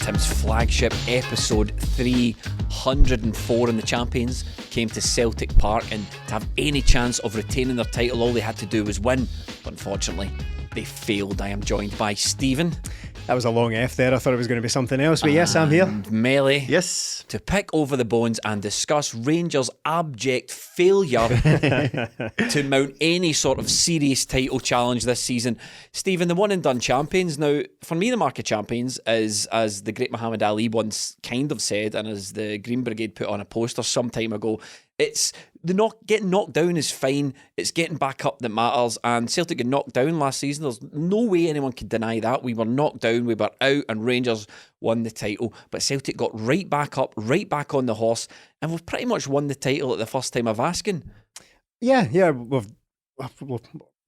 Tim's flagship episode 304 in the Champions came to Celtic Park, and to have any chance of retaining their title, all they had to do was win. But unfortunately, they failed. I am joined by Stephen. That was a long F there. I thought it was going to be something else, but yes, I'm here. Melee. Yes. To pick over the bones and discuss Rangers' abject failure to mount any sort of serious title challenge this season. Stephen, the one and done champions. Now, for me, the mark of champions is, as the great Muhammad Ali once kind of said, and as the Green Brigade put on a poster some time ago, it's getting knocked down is fine. It's getting back up that matters. And Celtic got knocked down last season. There's no way anyone could deny that. We were knocked down, we were out, and Rangers won the title. But Celtic got right back up, right back on the horse, and we've pretty much won the title at the first time of asking. Yeah, we're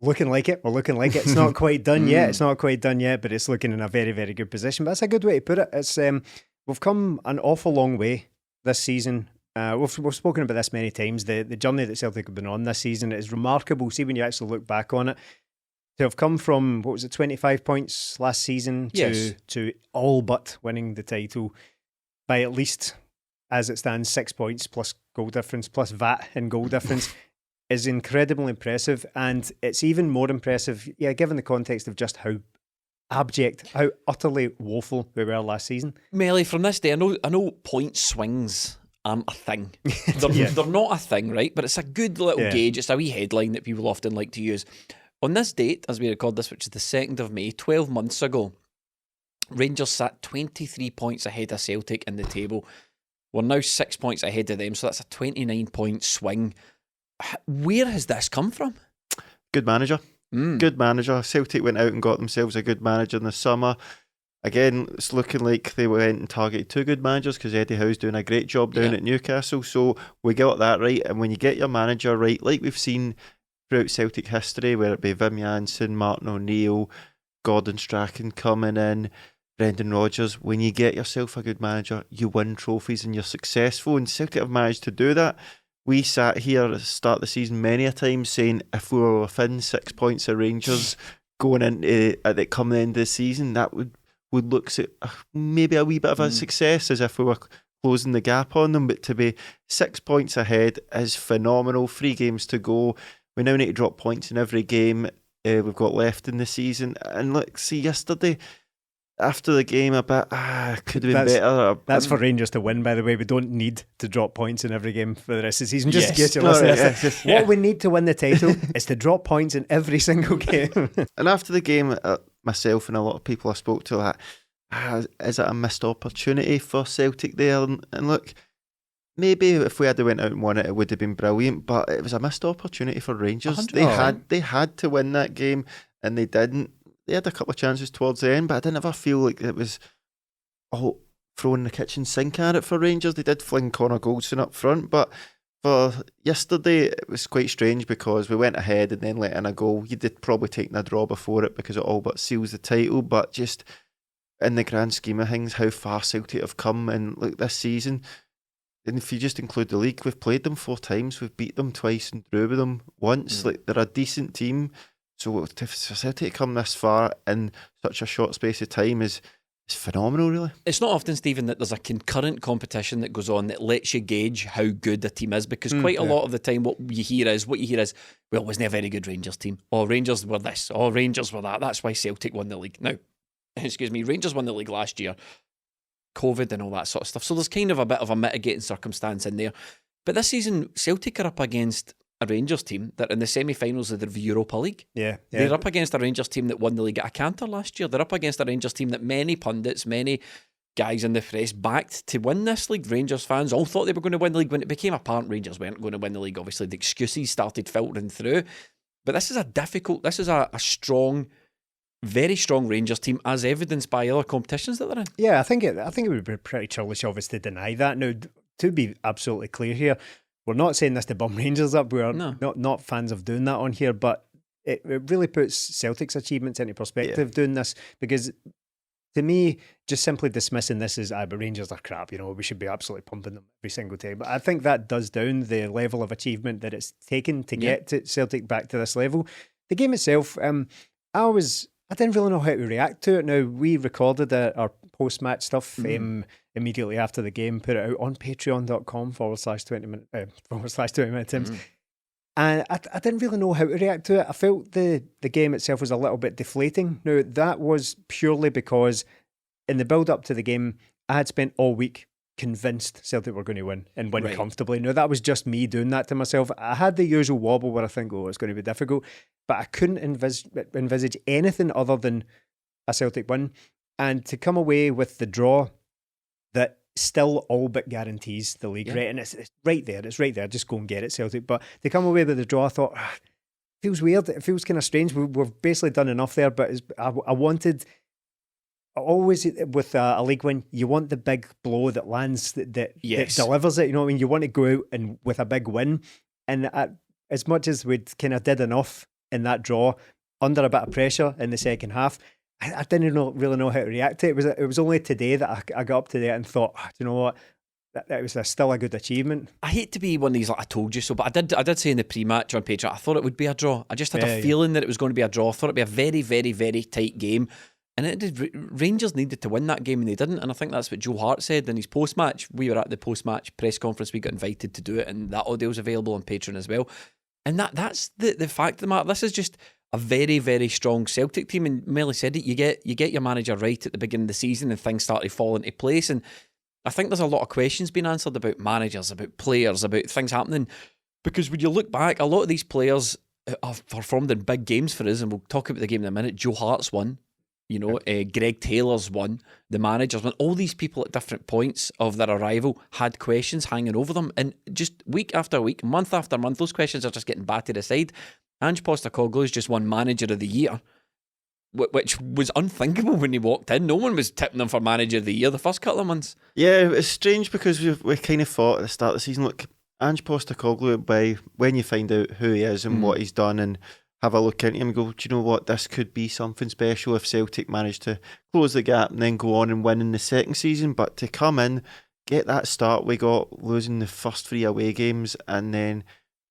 looking like it. We're looking like it. It's not quite done yet. It's not quite done yet, but it's looking in a very, very good position. But that's a good way to put it. It's we've come an awful long way this season. We've spoken about this many times. The journey that Celtic have been on this season is remarkable. See, when you actually look back on it, to have come from, 25 points last season to all but winning the title by at least, as it stands, 6 points plus goal difference, plus VAT and goal difference, is incredibly impressive. And it's even more impressive, given the context of just how abject, how utterly woeful we were last season. Melly, from this day, I know point swings aren't a thing. They're not a thing, right? But it's a good little gauge. It's a wee headline that people often like to use. On this date, as we record this, which is the 2nd of May, 12 months ago, Rangers sat 23 points ahead of Celtic in the table. We're now 6 points ahead of them, so that's a 29-point swing. Where has this come from? Good manager. Good manager. Celtic went out and got themselves a good manager in the summer. Again, it's looking like they went and targeted two good managers because Eddie Howe's doing a great job down at Newcastle. So we got that right. And when you get your manager right, like we've seen throughout Celtic history, whether it be Wim Jansen, Martin O'Neill, Gordon Strachan coming in, Brendan Rodgers, when you get yourself a good manager, you win trophies and you're successful. And Celtic have managed to do that. We sat here at the start of the season many a time saying if we were within 6 points of Rangers going into at the coming end of the season, that would look maybe a wee bit of a success, as if we were closing the gap on them. But to be 6 points ahead is phenomenal. 3 games to go. We now need to drop points in every game we've got left in the season. And look, see, yesterday after the game, a bit could have been better. That's for Rangers to win, by the way. We don't need to drop points in every game for the rest of the season. Just to get you listening. What we need to win the title is to drop points in every single game. And after the game, myself and a lot of people I spoke to, like, is it a missed opportunity for Celtic there? And look, maybe if we had went out and won it, it would have been brilliant. But it was a missed opportunity for Rangers. They had to win that game, and they didn't. They had a couple of chances towards the end, but I didn't ever feel like it was throwing the kitchen sink at it for Rangers. They did fling Connor Goldson up front, but for yesterday, it was quite strange because we went ahead and then let in a goal. You did probably take a draw before it because it all but seals the title, but just in the grand scheme of things, how far Celtic have come in like this season. And if you just include the league, we've played them 4 times, we've beat them twice and drew with them once. Like, they're a decent team. So for Celtic to come this far in such a short space of time is phenomenal, really. It's not often, Stephen, that there's a concurrent competition that goes on that lets you gauge how good a team is, because quite a lot of the time what you hear is, well, it wasn't a very good Rangers team. Oh, Rangers were this. Oh, Rangers were that. That's why Celtic won the league. Now, Rangers won the league last year. COVID and all that sort of stuff. So there's kind of a bit of a mitigating circumstance in there. But this season, Celtic are up against a Rangers team that in the semi-finals of the Europa League. They're up against a Rangers team that won the league at a canter last year. They're up against a Rangers team that many pundits, many guys in the press backed to win this league. Rangers fans all thought they were going to win the league. When it became apparent Rangers weren't going to win the league, obviously the excuses started filtering through. But this is a strong, very strong Rangers team, as evidenced by other competitions that they're in. Yeah, I think it would be pretty churlish of us to deny that. Now, to be absolutely clear here, we're not saying this to bum Rangers up. We're not fans of doing that on here, but it really puts Celtic's achievements into perspective doing this, because to me, just simply dismissing this as, but Rangers are crap, we should be absolutely pumping them every single time. But I think that does down the level of achievement that it's taken to get to Celtic back to this level. The game itself, I didn't really know how to react to it. Now, we recorded our post-match stuff immediately after the game, put it out on patreon.com/20minute Tims. And I didn't really know how to react to it. I felt the game itself was a little bit deflating. Now, that was purely because in the build-up to the game, I had spent all week convinced Celtic were going to win and win comfortably. Now, that was just me doing that to myself. I had the usual wobble where I think, it's going to be difficult, but I couldn't envisage anything other than a Celtic win. And to come away with the draw that still all but guarantees the league, right? And it's right there. It's right there. Just go and get it, Celtic. But to come away with the draw, I thought, it feels weird. It feels kind of strange. We've basically done enough there, but I wanted... Always with a league win, you want the big blow that lands, that delivers it. You know what I mean? You want to go out and with a big win. And as much as we'd kind of did enough in that draw, under a bit of pressure in the second half, I didn't really know how to react to it. It was only today that I got up to that and thought, do you know what? That was still a good achievement. I hate to be one of these like I told you so, but I did say in the pre-match on Patreon, I thought it would be a draw. I just had a feeling that it was going to be a draw. I thought it'd be a very, very, very tight game. And Rangers needed to win that game and they didn't. And I think that's what Joe Hart said in his post-match. We were at the post-match press conference. We got invited to do it, and that audio's available on Patreon as well. And that's the fact of the matter. This is just a very, very strong Celtic team. And Melly said it, you get your manager right at the beginning of the season and things start to fall into place. And I think there's a lot of questions being answered about managers, about players, about things happening. Because when you look back, a lot of these players have performed in big games for us, and we'll talk about the game in a minute. Joe Hart's won. You know, Greg Taylor's won, the managers won. All these people at different points of their arrival had questions hanging over them. And just week after week, month after month, those questions are just getting batted aside. Ange Postecoglou's just won Manager of the Year, which was unthinkable when he walked in. No one was tipping him for Manager of the Year the first couple of months. Yeah, it's strange because we kind of thought at the start of the season, look, Ange Postecoglou, when you find out who he is and what he's done and have a look into him and go, do you know what, this could be something special if Celtic managed to close the gap and then go on and win in the second season. But to come in, get that start we got, losing the first 3 away games, and then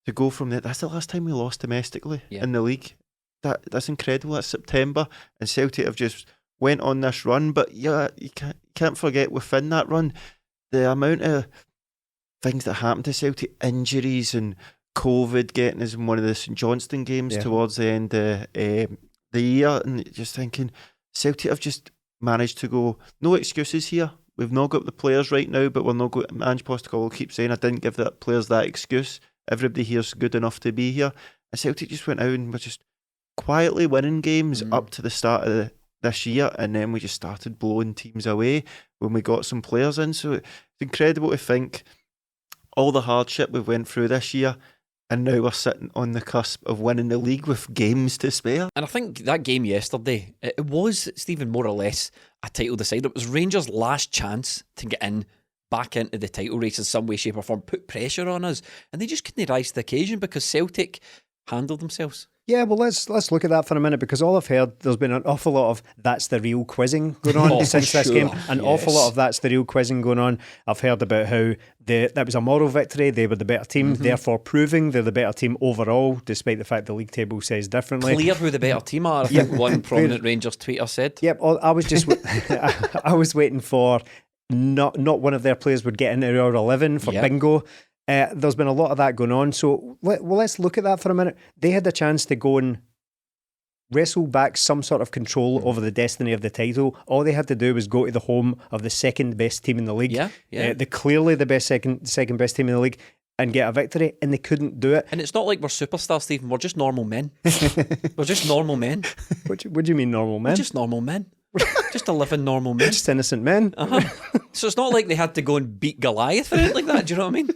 to go from there, that's the last time we lost domestically in the league. That's incredible. That's September, and Celtic have just went on this run. But yeah, you can't forget within that run, the amount of things that happened to Celtic, injuries and COVID getting us in one of the St Johnstone games towards the end of the year, and just thinking Celtic have just managed to go, no excuses here. We've not got the players right now, but we're not going. Ange Postecoglou keeps saying, I didn't give the players that excuse. Everybody here's good enough to be here. And Celtic just went out and were just quietly winning games up to the start of this year, and then we just started blowing teams away when we got some players in. So it's incredible to think all the hardship we've went through this year, and now we're sitting on the cusp of winning the league with games to spare. And I think that game yesterday, it was, Stephen, more or less a title decider. It was Rangers' last chance to get back into the title race in some way, shape or form, put pressure on us. And they just couldn't rise to the occasion because Celtic handled themselves. Yeah, well, let's look at that for a minute, because all I've heard, there's been an awful lot of that's the real quizzing going on since this game. An awful lot of that's the real quizzing going on. I've heard about how that was a moral victory. They were the better team, therefore proving they're the better team overall, despite the fact the league table says differently. Clear who the better team are, I think one prominent Rangers tweeter said. Yep, I was just I was waiting for not one of their players would get into our 11 for bingo. There's been a lot of that going on. So let's look at that for a minute. They had the chance to go and wrestle back some sort of control over the destiny of the title. All they had to do was go to the home of the second best team in the league. They're clearly the best second best team in the league, and get a victory, and they couldn't do it. And it's not like we're superstars, Stephen. We're just normal men. We're just normal men. What do you mean normal men? We're just normal men. Just a living normal men. Just innocent men. So it's not like they had to go and beat Goliath or anything like that. Do you know what I mean?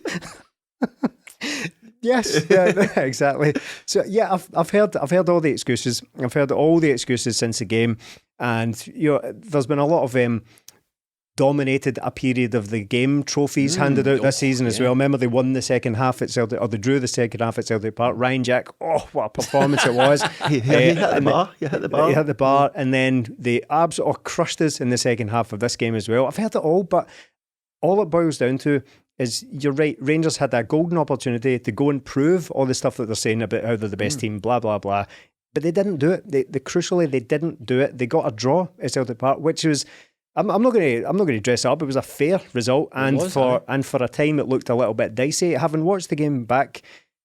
Yes, yeah, exactly. So yeah, I've heard all the excuses. I've heard all the excuses since the game, and there's been a lot of dominated a period of the game trophies handed out this season as well. Remember, they won the second half at Celtic, or they drew the second half at Celtic Park. Ryan Jack, what a performance it was. He hit the bar. He hit the bar. And then they absolutely crushed us in the second half of this game as well. I've heard it all, but all it boils down to is, you're right, Rangers had that golden opportunity to go and prove all the stuff that they're saying about how they're the best team, blah, blah, blah. But they didn't do it. Crucially, they didn't do it. They got a draw at Celtic Park, which was I'm not going to dress it up. It was a fair result, and for a time it looked a little bit dicey. Having watched the game back,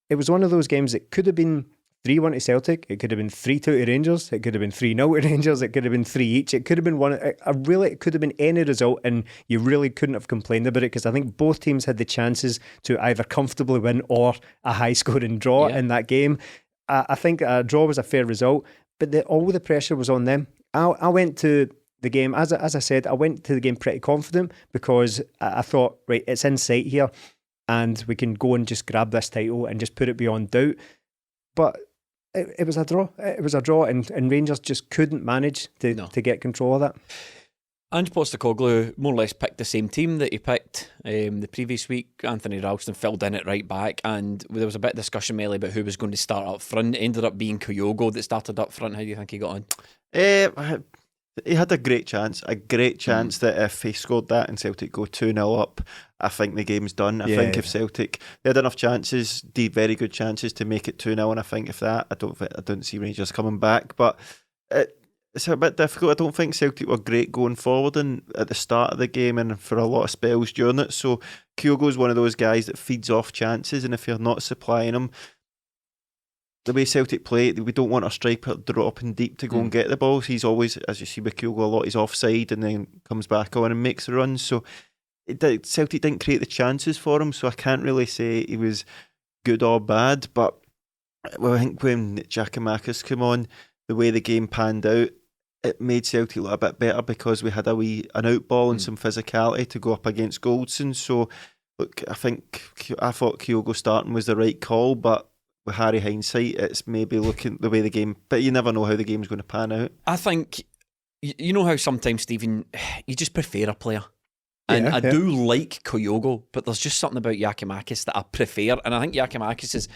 it was one of those games that could have been 3-1 to Celtic. It could have been 3-2 to Rangers. It could have been 3-0 to Rangers. It could have been 3 each. It could have been one. It could have been any result, and you really couldn't have complained about it, because I think both teams had the chances to either comfortably win or a high-scoring draw in that game. I think a draw was a fair result, but all the pressure was on them. I went to the game, as I said, I went to the game pretty confident, because I thought, right, it's in sight here, and we can go and just grab this title and just put it beyond doubt. But it was a draw. It was a draw, and Rangers just couldn't manage to get control of that. Ange Postecoglou more or less picked the same team that he picked the previous week. Anthony Ralston filled in at right back, and there was a bit of discussion, Melly, about who was going to start up front. It ended up being Kyogo that started up front. How do you think he got on? He had a great chance that if he scored that and Celtic go 2-0 up, I think the game's done. I think if Celtic, they had enough chances, very good chances to make it 2-0, and I think if that, I don't see Rangers coming back. But it's a bit difficult. I don't think Celtic were great going forward and at the start of the game and for a lot of spells during it. So Kyogo's one of those guys that feeds off chances, and if you're not supplying him, the way Celtic play, we don't want a striker dropping deep to go and get the balls. He's always, as you see with Kyogo a lot, he's offside and then comes back on and makes the runs. So Celtic didn't create the chances for him, so I can't really say he was good or bad. But I think when Giakoumakis came on, the way the game panned out, it made Celtic look a bit better, because we had an out ball and some physicality to go up against Goldson. So look, I thought Kyogo starting was the right call, but with Harry hindsight, it's maybe looking the way the game, but you never know how the game's going to pan out. I think, you know how sometimes, Stephen, you just prefer a player. And I do like Kyogo, but there's just something about Giakoumakis that I prefer. And I think Giakoumakis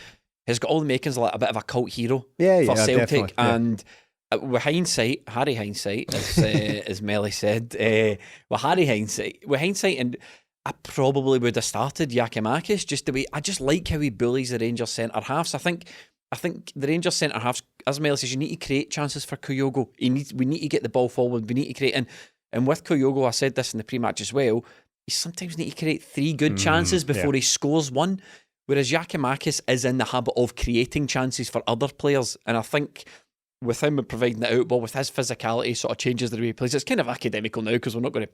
has got all the makings of like a bit of a cult hero for Celtic. And with hindsight, Harry hindsight, as Melly said, with hindsight, and I probably would have started Giakoumakis just the way. I just like how he bullies the Rangers centre halves. I think the Rangers centre halves, as Mel says, you need to create chances for Kyogo. We need to get the ball forward. We need to create, and with Kyogo, I said this in the pre-match as well, you sometimes need to create 3 good chances before he scores one. Whereas Giakoumakis is in the habit of creating chances for other players, and I think with him providing the outball, with his physicality, sort of changes the way he plays. It's kind of academical now, because we're not going to.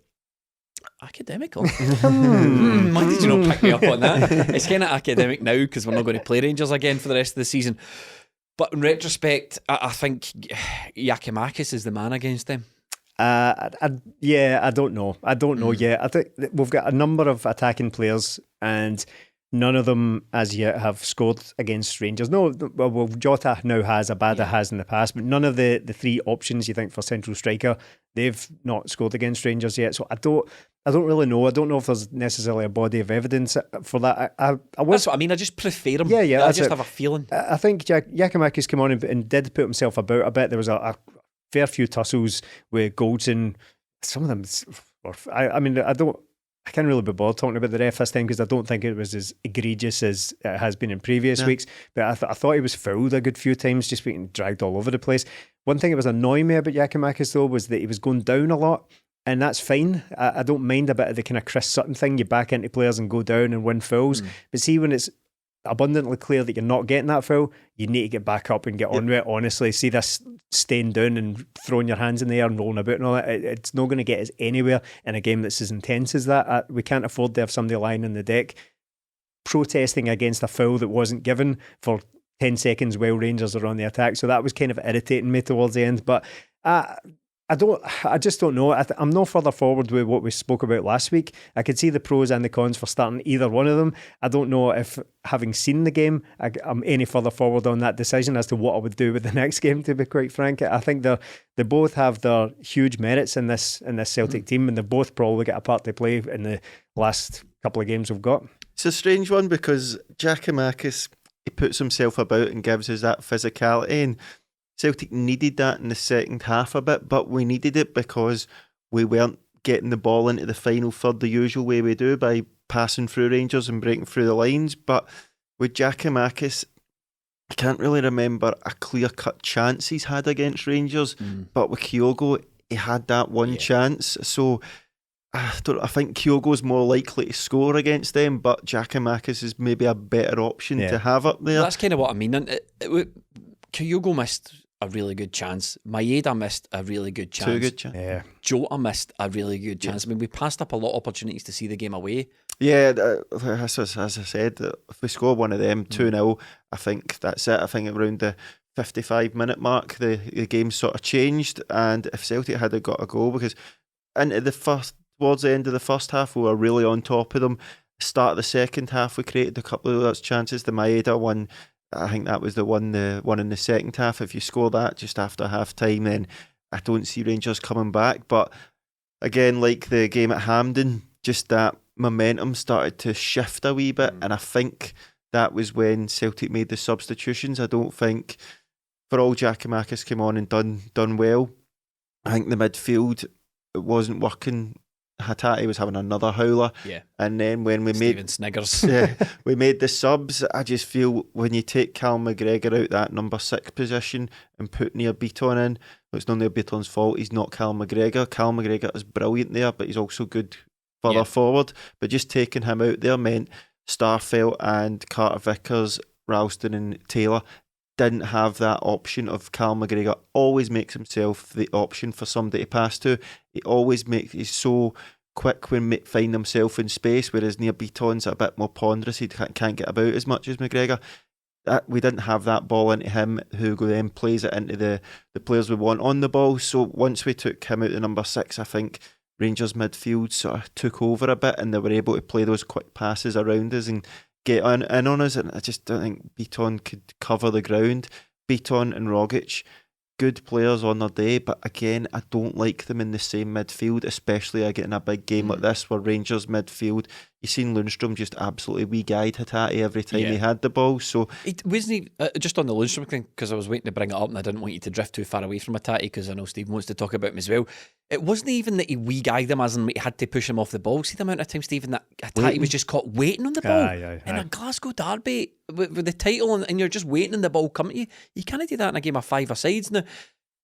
Academical? Why did you not pick me up on that? It's kind of academic now, because we're not going to play Rangers again for the rest of the season. But in retrospect, I think Giakoumakis is the man against them. I don't know. I think we've got a number of attacking players, and none of them as yet have scored against Rangers. No, well, Jota now has, Abada has in the past, but none of the 3 options you think for central striker, they've not scored against Rangers yet. So I don't really know. I don't know if there's necessarily a body of evidence for that. That's what I mean. I just prefer him. Yeah. I just have a feeling. I think Giakoumakis came on and did put himself about a bit. There was a fair few tussles with Goldson. Some of them, I can't really be bothered talking about the ref this time, because I don't think it was as egregious as it has been in previous weeks. But I thought he was fouled a good few times, just being dragged all over the place. One thing that was annoying me about Giakoumakis, though, was that he was going down a lot, and that's fine. I don't mind a bit of the kind of Chris Sutton thing. You back into players and go down and win fouls. But see, when it's abundantly clear that you're not getting that foul, you need to get back up and get on with it. Honestly, see this staying down and throwing your hands in the air and rolling about and all that, it's not going to get us anywhere in a game that's as intense as that. We can't afford to have somebody lying on the deck protesting against a foul that wasn't given for 10 seconds while Rangers are on the attack. So that was kind of irritating me towards the end. But I just don't know. I'm no further forward with what we spoke about last week. I could see the pros and the cons for starting either one of them. I don't know if, having seen the game, I'm any further forward on that decision as to what I would do with the next game, to be quite frank. I think they both have their huge merits in this Celtic team, and they've both probably got a part to play in the last couple of games we've got. It's a strange one, because Giakoumakis, he puts himself about and gives us that physicality, and Celtic needed that in the second half a bit, but we needed it because we weren't getting the ball into the final third the usual way we do, by passing through Rangers and breaking through the lines. But with Giakoumakis, I can't really remember a clear-cut chance he's had against Rangers, but with Kyogo, he had that one chance. So I think Kyogo's more likely to score against them, but Giakoumakis is maybe a better option to have up there. That's kind of what I mean. Kyogo missed a really good chance. Maeda missed a really good chance. Two good chances. Yeah. Jota missed a really good chance. I mean, we passed up a lot of opportunities to see the game away. Yeah, as I said, if we score one of them 2-0, I think that's it. I think around the 55-minute mark, the game sort of changed. And if Celtic had got a goal, because towards the end of the first half, we were really on top of them. Start of the second half, we created a couple of those chances. The Maeda one, I think that was the one in the second half. If you score that just after half time, then I don't see Rangers coming back. But again, like the game at Hampden, just that momentum started to shift a wee bit, and I think that was when Celtic made the substitutions. I don't think, for all Giakoumakis came on and done well, I think the midfield, it wasn't working. Hatate was having another howler, and then when we Steven Sniggers, we made the subs. I just feel when you take Callum McGregor out that number 6 position and put Near Beaton in, it's not Near Beaton's fault. He's not Callum McGregor. Callum McGregor is brilliant there, but he's also good further forward. But just taking him out there meant Starfelt and Carter Vickers, Ralston and Taylor didn't have that option of Callum McGregor. Always makes himself the option for somebody to pass to. He's so quick when find himself in space, whereas Near Beaton's a bit more ponderous. He can't get about as much as McGregor. We didn't have that ball into him, who then plays it into the players we want on the ball. So once we took him out to number 6, I think Rangers midfield sort of took over a bit, and they were able to play those quick passes around us and get in on us, and I just don't think Beaton could cover the ground. Beaton and Rogic, good players on their day, but again, I don't like them in the same midfield, especially in a big game like this where Rangers midfield, you seen Lundstrom just absolutely wee-guyed Hatate every time he had the ball. So it wasn't just on the Lundstrom thing, because I was waiting to bring it up and I didn't want you to drift too far away from Hatate, because I know Steve wants to talk about him as well. It wasn't even that he wee-guyed him as in he had to push him off the ball. See the amount of time, Stephen, that Hatate was just caught waiting on the ball in a Glasgow Derby with the title, and you're just waiting on the ball coming to you. You can't do that in a game of 5-a-sides. Now,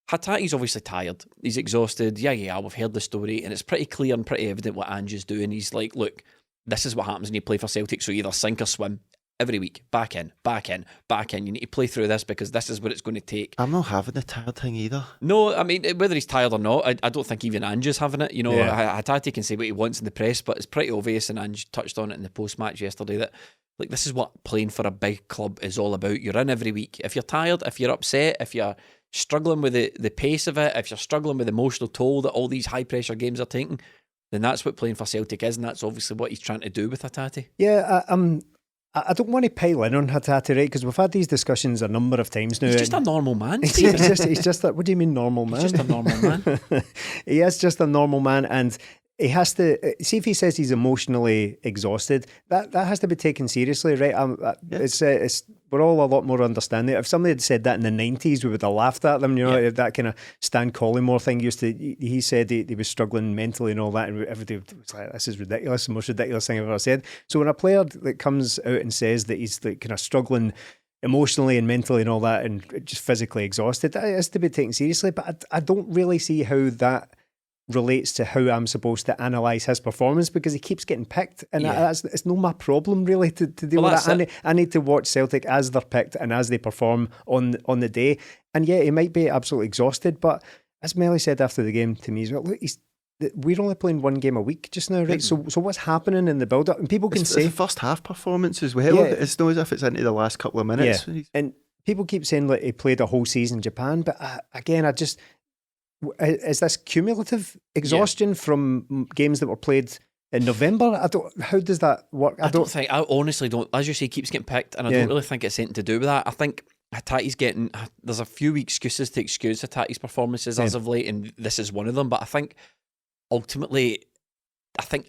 Hatate's obviously tired. He's exhausted. Yeah, we've heard the story, and it's pretty clear and pretty evident what Ange is doing. He's like, look, this is what happens when you play for Celtic, so either sink or swim. Every week, back in. You need to play through this, because this is what it's going to take. I'm not having the tired thing either. No, I mean, whether he's tired or not, I don't think even Ange is having it. You know, Hatate can say what he wants in the press, but it's pretty obvious, and Ange touched on it in the post-match yesterday, that like this is what playing for a big club is all about. You're in every week. If you're tired, if you're upset, if you're struggling with the pace of it, if you're struggling with the emotional toll that all these high-pressure games are taking, then that's what playing for Celtic is, and that's obviously what he's trying to do with Hatate. Yeah, I don't want to pile in on Hatate, right? Because we've had these discussions a number of times now. He's just a normal man, He's just that. What do you mean, normal man? He's just a normal man. He is just a normal man, and he has to see if he says he's emotionally exhausted. That has to be taken seriously, right? It's we're all a lot more understanding. If somebody had said that in the 90s, we would have laughed at them. You know, that kind of Stan Collymore thing used to. He said he was struggling mentally and all that, and everybody was like, "This is ridiculous, the most ridiculous thing I've ever said." So when a player that comes out and says that he's like kind of struggling emotionally and mentally and all that, and just physically exhausted, that has to be taken seriously. But I don't really see how that relates to how I'm supposed to analyse his performance, because he keeps getting picked, and it's not my problem really to deal with that. I need to watch Celtic as they're picked and as they perform on the day. And yeah, he might be absolutely exhausted, but as Melly said after the game to me, he's like, look, we're only playing one game a week just now, right? So what's happening in the build-up? And people can say the first half performance as well. It's not as if it's into the last couple of minutes. And people keep saying like he played a whole season in Japan, but again, is this cumulative exhaustion from games that were played in November? How does that work? I honestly don't. As you say, he keeps getting picked, and I don't really think it's anything to do with that. I think Hatate's there's a few excuses to excuse Hatate's performances as of late, and this is one of them. But I think ultimately,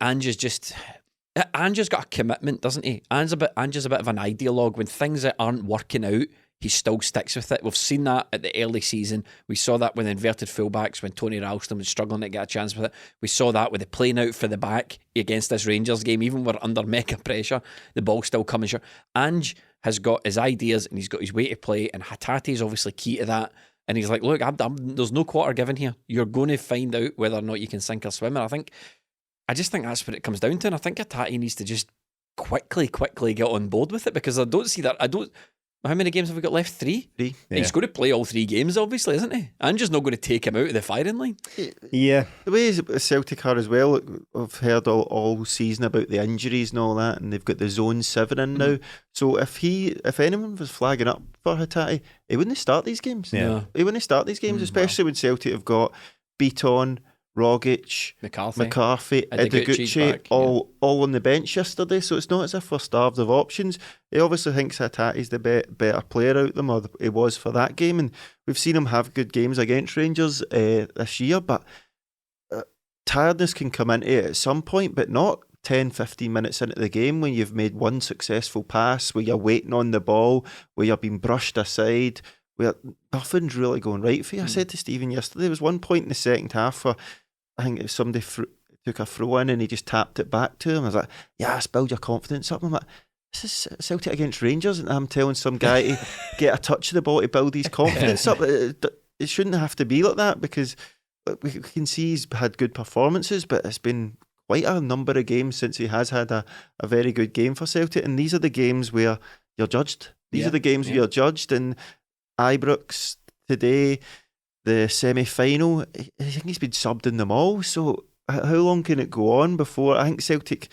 Ange has got a commitment, doesn't he? Ange's a bit of an ideologue. When things that aren't working out, he still sticks with it. We've seen that at the early season. We saw that with inverted fullbacks when Tony Ralston was struggling to get a chance with it. We saw that with the playing out for the back against this Rangers game. Even we're under mega pressure, the ball's still coming short. Ange has got his ideas and he's got his way to play, and Hatate is obviously key to that. And he's like, look, there's no quarter given here. You're going to find out whether or not you can sink or swim. And I just think that's what it comes down to. And I think Hatate needs to just quickly get on board with it, because I don't see that. How many games have we got left? 3? Yeah. He's going to play all 3 games, obviously, isn't he? Ange's not going to take him out of the firing line. Yeah. The way Celtic are as well, I've heard all season about the injuries and all that, and they've got the zone 7 in now. So if anyone was flagging up for Hatate, he wouldn't start these games. Yeah. He wouldn't start these games, especially when Celtic have got Beaton, Rogic, McCarthy, Ideguchi, all on the bench yesterday. So it's not as if we're starved of options. He obviously thinks Hatate's the better player out of them, or he was for that game. And we've seen him have good games against Rangers this year. But tiredness can come into it at some point, but not 10-15 minutes into the game when you've made one successful pass, where you're waiting on the ball, where you're being brushed aside, where nothing's really going right for you. I said to Stephen yesterday, there was one point in the second half where I think somebody took a throw in and he just tapped it back to him. I was like, yes, build your confidence up. I'm like, this is Celtic against Rangers, and I'm telling some guy to get a touch of the ball to build his confidence up. It shouldn't have to be like that, because we can see he's had good performances, but it's been quite a number of games since he has had a very good game for Celtic, and these are the games where you're judged. These are the games where you're judged, and Ibrox today, the semi-final, I think he's been subbed in them all. So how long can it go on before? I think Celtic,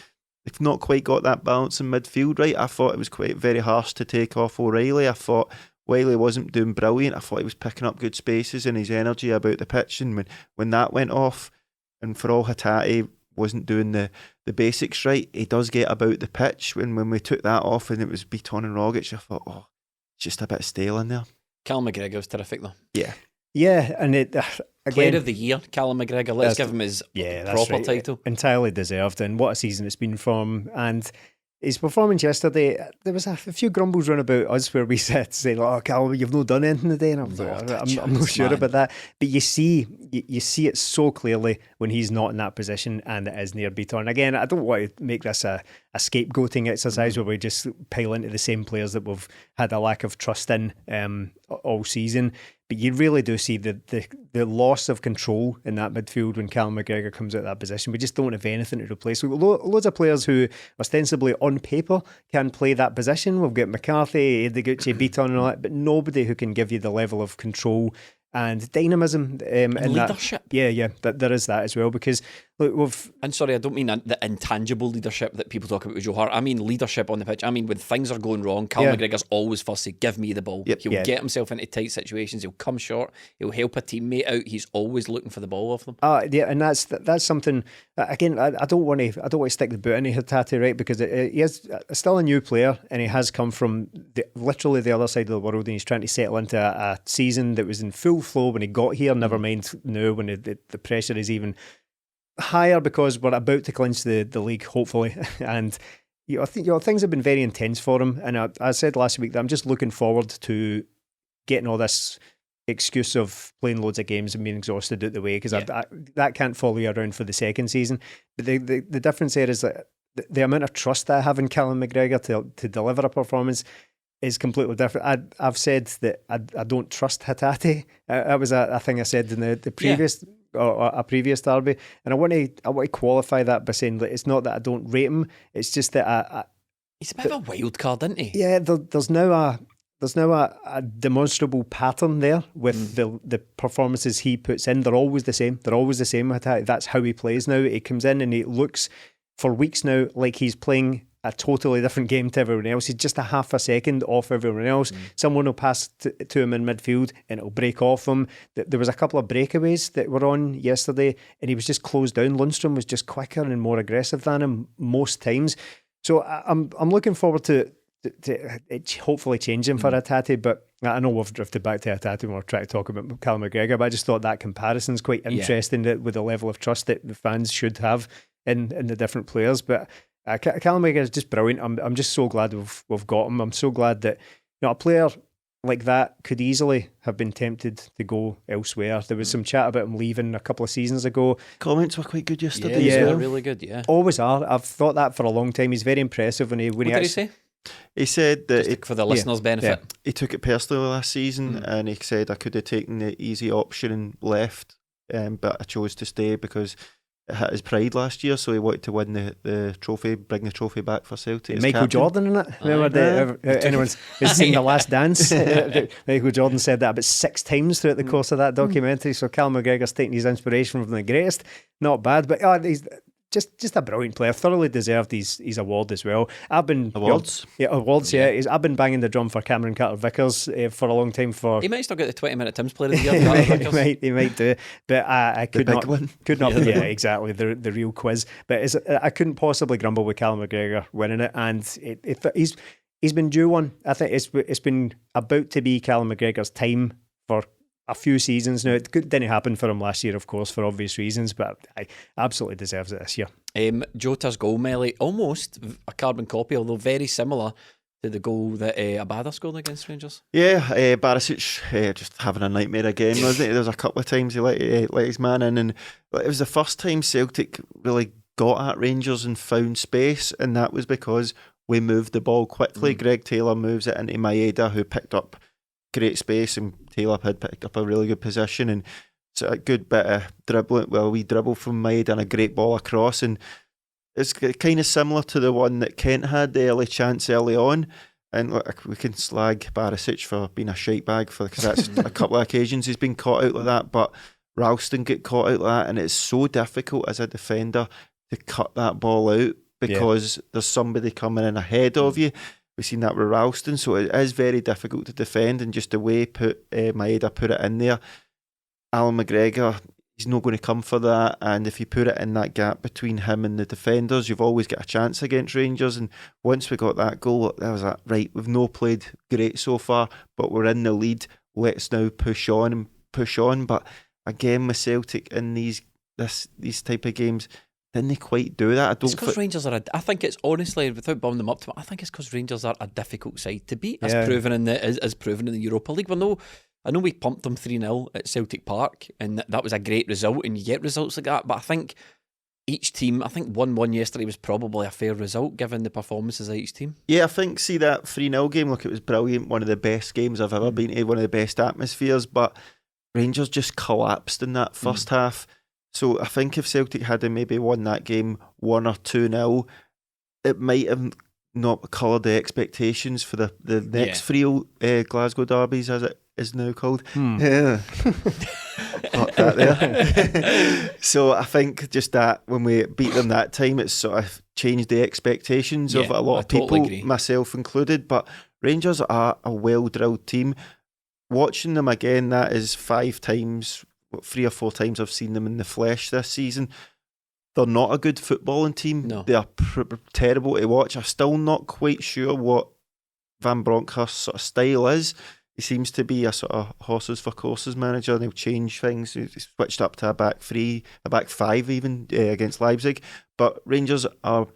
they've not quite got that balance in midfield right. I thought it was quite very harsh to take off O'Reilly. I thought Wiley wasn't doing brilliant. I thought he was picking up good spaces and his energy about the pitch. And when that went off, and for all Hatate wasn't doing the basics right, he does get about the pitch. When we took that off and it was Beaton and Rogic, I thought, it's just a bit stale in there. Callum McGregor was terrific, though. Yeah, and it again, Player of the Year, Callum McGregor. Let's give him his proper title. Entirely deserved, and what a season it's been from. And his performance yesterday, there was a few grumbles run about us where we said, "Oh, Callum, you've not done anything today," and I'm not sure about that. But you see it so clearly when he's not in that position, and it is near Beaton. Again, I don't want to make this a scapegoating exercise where we just pile into the same players that we've had a lack of trust in all season. But you really do see the loss of control in that midfield when Callum McGregor comes out of that position. We just don't have anything to replace. We've got loads of players who ostensibly on paper can play that position. We've got McCarthy, Ideguchi, Beaton and all that, but nobody who can give you the level of control and dynamism and leadership. There is that as well, because look, and sorry, I don't mean the intangible leadership that people talk about with Joe Hart. I mean leadership on the pitch. I mean when things are going wrong, Callum McGregor's always first to give me the ball. He'll get himself into tight situations. He'll come short. He'll help a teammate out. He's always looking for the ball off them. And that's something. Again, I don't want to stick the boot in Hatate, right? Because he is still a new player, and he has come from literally the other side of the world, and he's trying to settle into a season that was in full flow when he got here. Never mind now when the pressure is even higher, because we're about to clinch the league, hopefully. And I think things have been very intense for him. And I said last week that I'm just looking forward to getting all this excuse of playing loads of games and being exhausted out the way, because that can't follow you around for the second season. But the difference there is that the amount of trust that I have in Callum McGregor to deliver a performance is completely different. I've said that I don't trust Hatate. That was a thing I said in the previous or a previous derby, and I want to qualify that by saying that it's not that I don't rate him. It's just that he's a bit of a wild card, isn't he? Yeah, there's now a demonstrable pattern there with the performances he puts in. They're always the same. Hatate. That's how he plays now. He comes in and he looks for weeks now like he's playing a totally different game to everyone else. He's just a half a second off everyone else. Someone will pass to him in midfield and it'll break off him. There was a couple of breakaways that were on yesterday and he was just closed down. Lundstrom was just quicker and more aggressive than him most times. So I'm looking forward to it hopefully changing for Hatate, but I know we've drifted back to Hatate when we're trying to talk about Callum McGregor, but I just thought that comparison's quite interesting with the level of trust that the fans should have in the different players. But Callum McGregor is just brilliant. I'm just so glad we've got him. I'm so glad that a player like that could easily have been tempted to go elsewhere. There was some chat about him leaving a couple of seasons ago. Comments were quite good yesterday. Yeah, really good. Yeah, always are. I've thought that for a long time. He's very impressive when he did he say? He said that Just for the listeners' benefit. he took it personally last season, and he said I could have taken the easy option and left, but I chose to stay because it hit his pride last year, so he wanted to win the trophy, bring the trophy back for Celtic. as Michael captain. Jordan in it. Remember anyone's seen The Last Dance? Michael Jordan said that about 6 times throughout the course of that documentary. So Callum McGregor's taking his inspiration from the greatest. Not bad, but he's just a brilliant player. Thoroughly deserved his award as well. I've been Awards. Awards. Yeah, I've been banging the drum for Cameron Carter-Vickers for a long time. He might still get the 20-minute Tim's Player of the Year. he might do, but I could The not. big one. Could not. Yeah, exactly. The real quiz. But I couldn't possibly grumble with Callum McGregor winning it, and he's been due one. I think it's been about to be Callum McGregor's time for a few seasons now. It didn't happen for him last year, of course, for obvious reasons, but I absolutely deserves it this year. Jota's goal, Melly, almost a carbon copy, although very similar to the goal that Abada scored against Rangers. Yeah, Barisic just having a nightmare again, wasn't it? There was a couple of times he let his man in, and it was the first time Celtic really got at Rangers and found space, and that was because we moved the ball quickly. Greg Taylor moves it into Maeda, who picked up great space, and Taylor had picked up a really good position, and so a good bit of dribbling. Well, we dribble from Maeda and a great ball across, and it's kind of similar to the one that Kent had, the early chance early on. And look, we can slag Barisic for being a shite bag because that's a couple of occasions he's been caught out like that, but Ralston get caught out like that, and it's so difficult as a defender to cut that ball out because there's somebody coming in ahead of you. We've seen that with Ralston, so it is very difficult to defend, and just the way Maeda put it in there, Alan McGregor, he's not going to come for that, and if you put it in that gap between him and the defenders, you've always got a chance against Rangers. And once we got that goal, that was like, right, we've not played great so far, but we're in the lead, let's now push on. But again, with Celtic in these type of games, didn't they quite do that? It's because Rangers are I think it's honestly, without bombing them up to it, I think it's because Rangers are a difficult side to beat, as proven in the Europa League. I know we pumped them 3-0 at Celtic Park, and that was a great result, and you get results like that, but I think each team, 1-1 yesterday was probably a fair result given the performances of each team. Yeah, I think, see that 3-0 game, look, it was brilliant, one of the best games I've ever been to, one of the best atmospheres, but Rangers just collapsed in that first half. So I think if Celtic had maybe won that game 1 or 2-0, it might have not coloured the expectations for the next 3 Glasgow derbies, as it is now called. Yeah. Got that there. So I think just that when we beat them that time, it's sort of changed the expectations of a lot of people, totally myself included. But Rangers are a well-drilled team. Watching them again, that is 5 times, 3 or 4 times I've seen them in the flesh this season. They're not a good footballing team. No. They are terrible to watch. I'm still not quite sure what Van Bronckhorst's sort of style is. He seems to be a sort of horses for courses manager, and he'll change things. He switched up to a back 3, a back 5 even against Leipzig. But Rangers are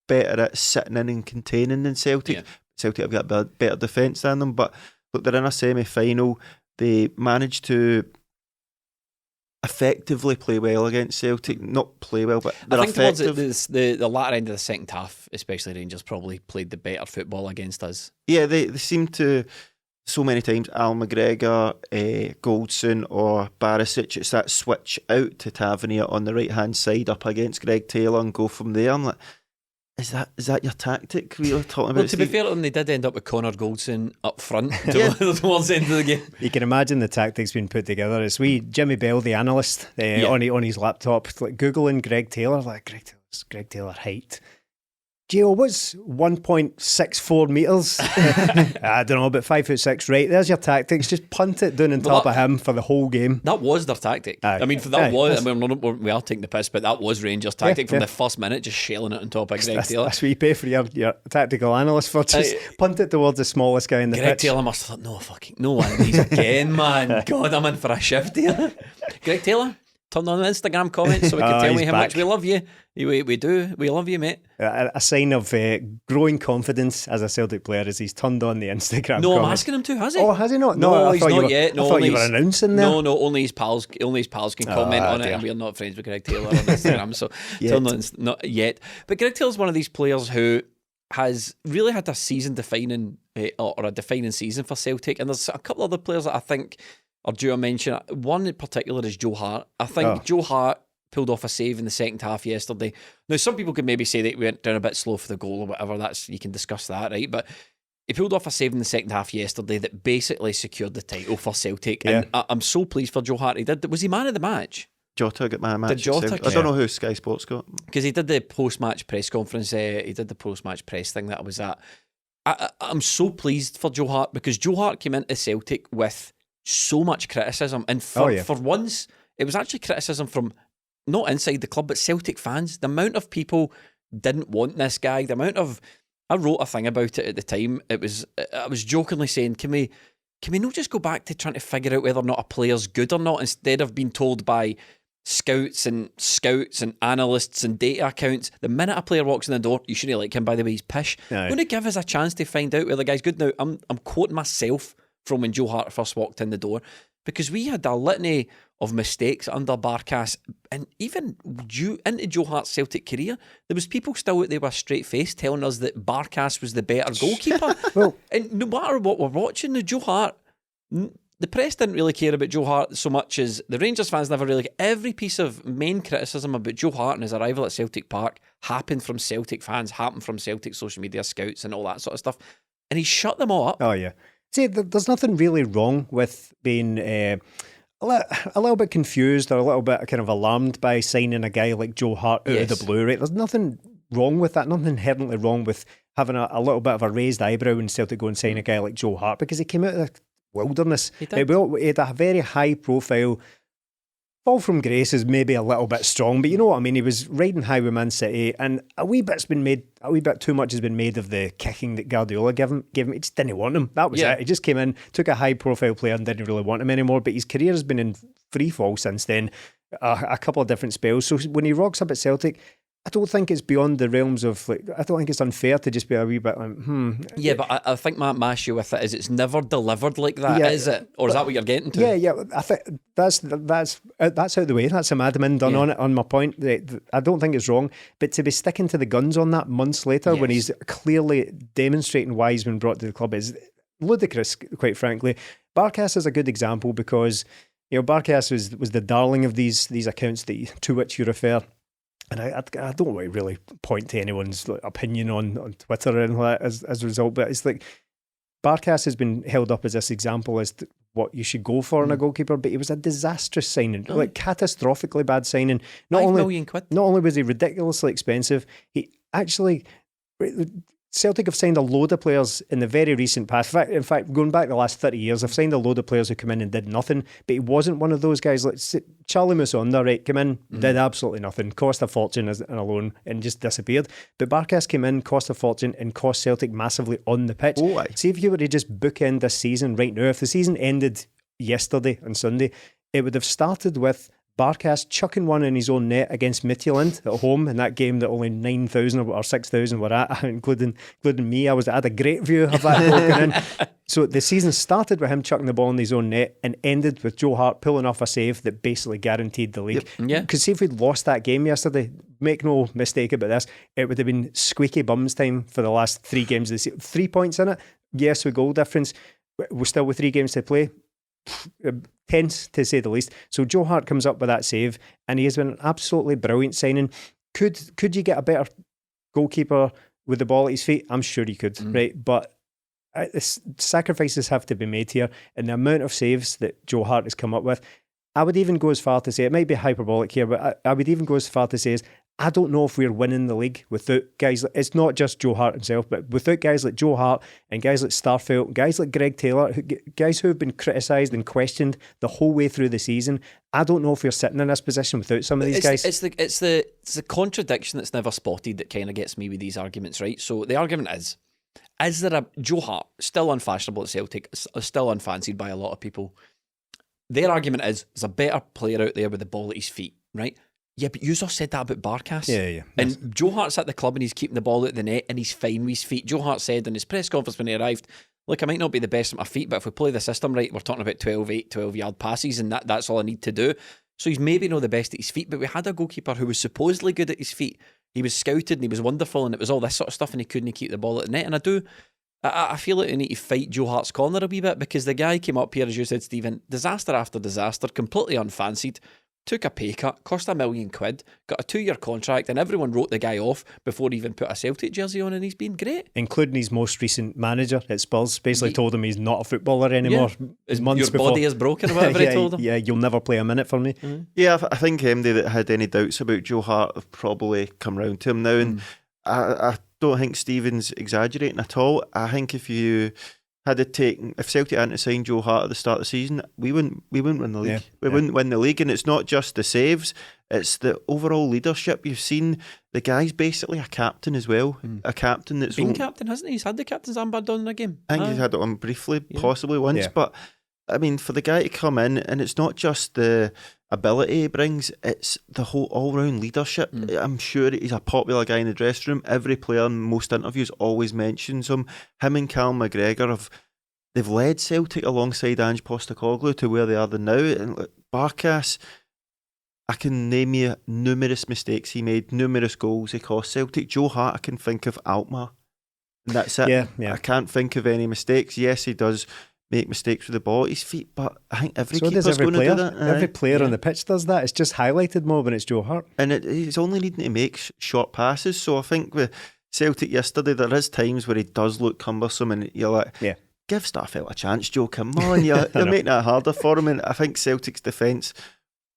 better at sitting in and containing than Celtic. Celtic have got a better defence than them. But look, they're in a semi-final. They managed to effectively play well against Celtic. Not play well, but they're effective. Towards the latter end of the second half, especially Rangers probably played the better football against us. Yeah, they seem to, so many times, Al McGregor, Goldson or Barisic, it's that switch out to Tavernier on the right-hand side up against Greg Taylor and go from there. I'm like, is that your tactic we were talking about? Well, to be fair to them, they did end up with Connor Goldson up front towards the end of the game. You can imagine the tactics being put together. It's Jimmy Bell, the analyst, on his laptop, like Googling Greg Taylor, Greg Taylor height. Gio, what's 1.64 metres? I don't know, about 5'6". Right, there's your tactics. Just punt it down on top of him for the whole game. That was their tactic. We are taking the piss, but that was Rangers' tactic from the first minute, just shelling it on top of Greg Taylor. That's what you pay for your tactical analyst for. Just punt it towards the smallest guy in the pitch. Greg Taylor must have thought, no one of these again, man. God, I'm in for a shift here. Greg Taylor, turn on the Instagram comments so we can tell me how much we love you. We do. We love you, mate. A sign of growing confidence as a Celtic player is he's turned on the Instagram No, comments. I'm asking him to, has he? Oh, has he not? No, he's not yet. I thought you were announcing there. No, only his pals can comment on it, and we're not friends with Greg Taylor on Instagram, so not yet. But Greg Taylor's one of these players who has really had a season-defining or a defining season for Celtic, and there's a couple other players that I think are due a mention. One in particular is Joe Hart. I think Joe Hart pulled off a save in the second half yesterday. Now, some people could maybe say that he went down a bit slow for the goal or whatever. You can discuss that, right? But he pulled off a save in the second half yesterday that basically secured the title for Celtic, and I'm so pleased for Joe Hart. Was he man of the match? Jota got man of the match. Did Jota? I don't know who Sky Sports got. Because he did the post-match press conference. He did the post-match press thing that I was at. I'm so pleased for Joe Hart, because Joe Hart came into Celtic with so much criticism, and for once it was actually criticism from not inside the club but Celtic fans. The amount of people didn't want this guy, I wrote a thing about it at the time. I was jokingly saying, can we not just go back to trying to figure out whether or not a player's good or not, instead of being told by scouts and analysts and data accounts, the minute a player walks in the door, you shouldn't like him, by the way, he's pish. Going to give us a chance to find out whether the guy's good. Now, I'm quoting myself from when Joe Hart first walked in the door, because we had a litany of mistakes under Barkas, and even into Joe Hart's Celtic career, there was people still out there with a straight face telling us that Barkas was the better goalkeeper. And no matter what we're watching, Joe Hart, the press didn't really care about Joe Hart so much as the Rangers fans never really. Every piece of main criticism about Joe Hart and his arrival at Celtic Park happened from Celtic fans, happened from Celtic social media scouts and all that sort of stuff. And he shut them all up. Oh, yeah. See, there's nothing really wrong with being a little bit confused or a little bit kind of alarmed by signing a guy like Joe Hart out of the blue, right? There's nothing wrong with that, nothing inherently wrong with having a little bit of a raised eyebrow when Celtic go and sign a guy like Joe Hart, because he came out of the wilderness. He had a very high profile. Fall from grace is maybe a little bit strong, but you know what I mean. He was riding high with Man City, and a wee bit too much has been made of the kicking that Guardiola gave him. He just didn't want him. That was it. He just came in, took a high profile player and didn't really want him anymore. But his career has been in free fall since then, a couple of different spells. So when he rocks up at Celtic, I don't think it's beyond the realms of, like, I don't think it's unfair to just be a wee bit like, Yeah, but I think my issue with it is it's never delivered like that, is it? Or is that what you're getting to? Yeah, I think that's out of the way. That's some admin done on it, on my point. I don't think it's wrong, but to be sticking to the guns on that months later when he's clearly demonstrating why he's been brought to the club is ludicrous, quite frankly. Barkas is a good example because, you know, Barkas was the darling of these accounts to which you refer. And I don't want to really point to anyone's opinion on Twitter and that as a result, but it's like Barkas has been held up as this example as to what you should go for in a goalkeeper, but he was a disastrous signing, like catastrophically bad signing. £5 million. Not only was he ridiculously expensive, he actually... Celtic have signed a load of players in the very recent past. In fact, going back the last 30 years, I've signed a load of players who come in and did nothing, but he wasn't one of those guys. Like Charlie Musonda, right, came in, did absolutely nothing, cost a fortune as an alone and just disappeared. But Barkas came in, cost a fortune and cost Celtic massively on the pitch. See, if you were to just bookend this season right now, if the season ended yesterday on Sunday, it would have started with Barkas chucking one in his own net against Midfield at home in that game that only 9,000 or 6,000 were at, including me. I had a great view of that going in. So the season started with him chucking the ball in his own net and ended with Joe Hart pulling off a save that basically guaranteed the league. Because see, if we'd lost that game yesterday, make no mistake about this, it would have been squeaky bums time for the last 3 games of the season. 3 points in it, yes, with goal difference. We're still with 3 games to play. Tense, to say the least. So Joe Hart comes up with that save, and he has been an absolutely brilliant signing. Could you get a better goalkeeper with the ball at his feet? I'm sure you could, right? But sacrifices have to be made here, and the amount of saves that Joe Hart has come up with, I would even go as far to say, it might be hyperbolic here, but I would even go as far to say I don't know if we're winning the league without guys. It's not just Joe Hart himself, but without guys like Joe Hart and guys like Starfelt, guys like Greg Taylor, guys who have been criticised and questioned the whole way through the season. I don't know if we're sitting in this position without some of these guys. It's the contradiction that's never spotted that kind of gets me with these arguments, right? So the argument is there a Joe Hart, still unfashionable at Celtic, still unfancied by a lot of people? Their argument is there's a better player out there with the ball at his feet, right? Yeah, but you also said that about Barkas. Yeah. And Joe Hart's at the club and he's keeping the ball out the net and he's fine with his feet. Joe Hart said in his press conference when he arrived, look, I might not be the best at my feet, but if we play the system right, we're talking about 12-yard passes and that's all I need to do. So he's maybe not the best at his feet, but we had a goalkeeper who was supposedly good at his feet. he was scouted and he was wonderful and it was all this sort of stuff and he couldn't keep the ball at the net. And I feel like we need to fight Joe Hart's corner a wee bit, because the guy came up here, as you said, Stephen, disaster after disaster, completely unfancied, took a pay cut, cost £1 million, got a 2-year contract, and everyone wrote the guy off before he even put a Celtic jersey on, and he's been great. Including his most recent manager at Spurs, basically told him he's not a footballer anymore. Yeah. Months Your before. body is broken or whatever he told him. Yeah, you'll never play a minute for me. Mm-hmm. Yeah, I think MD that had any doubts about Joe Hart have probably come round to him now, and I don't think Stephen's exaggerating at all. I think if Celtic hadn't signed Joe Hart at the start of the season, we wouldn't win the league. Yeah, we wouldn't win the league, and it's not just the saves, it's the overall leadership. You've seen the guy's basically a captain as well, a captain that's been captain, hasn't he? He's had the captain's armband on in a game. I think he's had it on briefly, possibly once, but I mean, for the guy to come in, and it's not just the ability he brings, it's the whole all-round leadership. I'm sure he's a popular guy in the dressing room. Every player in most interviews always mentions him. Him and Callum McGregor they've led Celtic alongside Ange Postecoglou to where they are now. And Barkas, I can name you numerous mistakes he made, numerous goals he cost Celtic. Joe Hart, I can think of Altmar, and that's it. Yeah. I can't think of any mistakes. Yes, he does make mistakes with the ball at his feet, but I think every keeper's going to do that. Every player on the pitch does that. It's just highlighted more when it's Joe Hart. And he's only needing to make short passes. So I think with Celtic yesterday, there is times where he does look cumbersome, and you're like, give Starfelt a chance, Joe. Come on, you're making it harder for him. And I think Celtic's defence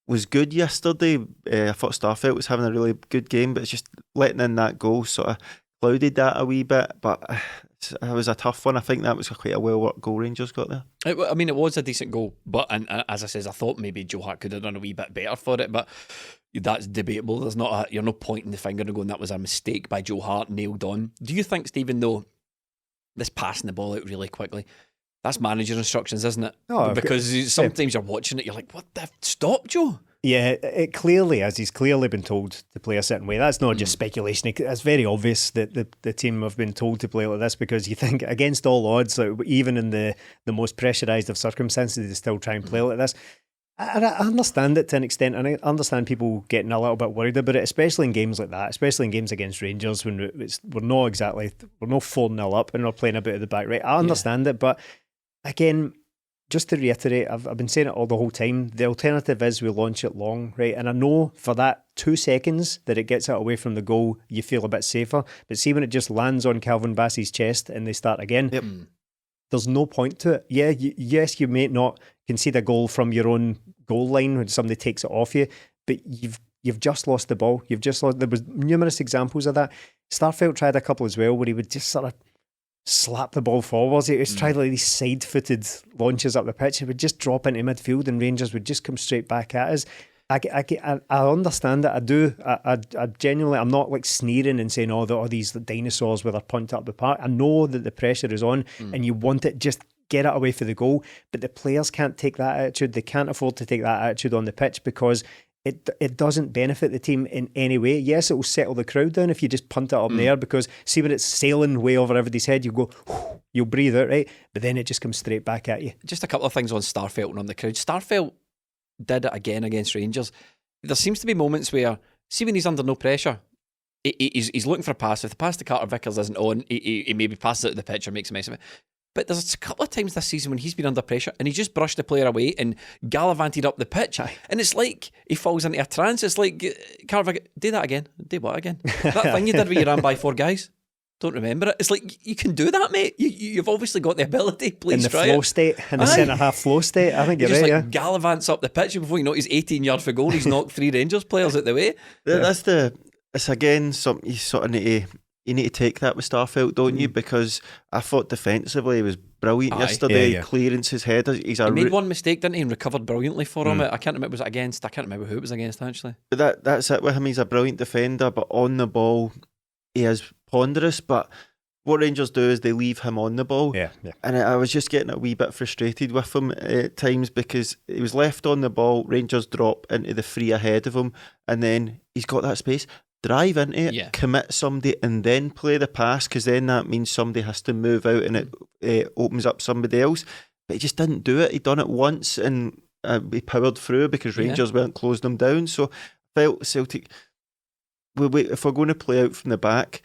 was good yesterday. I thought Starfelt was having a really good game, but it's just letting in that goal sort of clouded that a wee bit. But it was a tough one. I think that was quite a well-worked goal Rangers got there. I mean, it was a decent goal, but and as I says, I thought maybe Joe Hart could have done a wee bit better for it, but that's debatable. You're no pointing the finger and going, that was a mistake by Joe Hart, nailed on. Do you think, Stephen, though, this passing the ball out really quickly, that's manager instructions, isn't it? Oh, because sometimes you're watching it, you're like, what the stop, Joe? Yeah, it clearly, as he's clearly been told to play a certain way. That's not just speculation. It's very obvious that the team have been told to play like this, because you think against all odds, like even in the most pressurised of circumstances, they still try and play like this. I understand it to an extent, and I understand people getting a little bit worried about it, especially in games like that, especially in games against Rangers when we're not 4-0 up and we're playing a bit of the back right. I understand it, but again, just to reiterate, I've been saying it all the whole time, the alternative is we launch it long, right? And I know for that 2 seconds that it gets it away from the goal, you feel a bit safer. But see, when it just lands on Calvin Bassey's chest and they start again, there's no point to it. Yeah, yes, you may not concede a goal from your own goal line when somebody takes it off you, but you've just lost the ball. You've just lost. There was numerous examples of that. Starfelt tried a couple as well, where he would just sort of slap the ball forwards. He was tried like these side-footed launches up the pitch. He would just drop into midfield and Rangers would just come straight back at us. I understand that. I do. I genuinely, I'm not like sneering and saying, all these dinosaurs with their punt up the park. I know that the pressure is on and you want it, just get it away for the goal. But the players can't take that attitude. They can't afford to take that attitude on the pitch, because it doesn't benefit the team in any way. Yes, it will settle the crowd down if you just punt it up in the air, because see when it's sailing way over everybody's head, you go, you'll breathe out, right? But then it just comes straight back at you. Just a couple of things on Starfelt and on the crowd. Starfelt did it again against Rangers. There seems to be moments where, see when he's under no pressure, he's looking for a pass. If the pass to Carter Vickers isn't on, he maybe passes it to the pitch or makes a mess of it. But there's a couple of times this season when he's been under pressure and he just brushed the player away and gallivanted up the pitch. And it's like he falls into a trance. It's like, Carter Vickers, do that again. Do what again? That thing you did where you ran by 4 guys? Don't remember it. It's like, you can do that, mate. You've obviously got the ability. Please in the try flow it. state, in the centre-half flow state. I think he you're just right, gallivants up the pitch, and before you know it, he's 18 yards for goal. He's knocked 3 Rangers players out the way. It's again something you sort of need to take that with Starfelt, don't you? Because I thought defensively he was brilliant yesterday. Yeah. Clearances, headers. He made one mistake, didn't he, and recovered brilliantly for him. I can't remember, was it against? I can't remember who it was against, actually. But that's it with him. He's a brilliant defender, but on the ball he is ponderous. But what Rangers do is they leave him on the ball. Yeah. And I was just getting a wee bit frustrated with him at times, because he was left on the ball, Rangers drop into the free ahead of him, and then he's got that space. Drive into it, commit somebody, and then play the pass, because then that means somebody has to move out and it opens up somebody else. But he just didn't do it. He done it once and he powered through because Rangers weren't closing him down. So I felt Celtic, if we're going to play out from the back,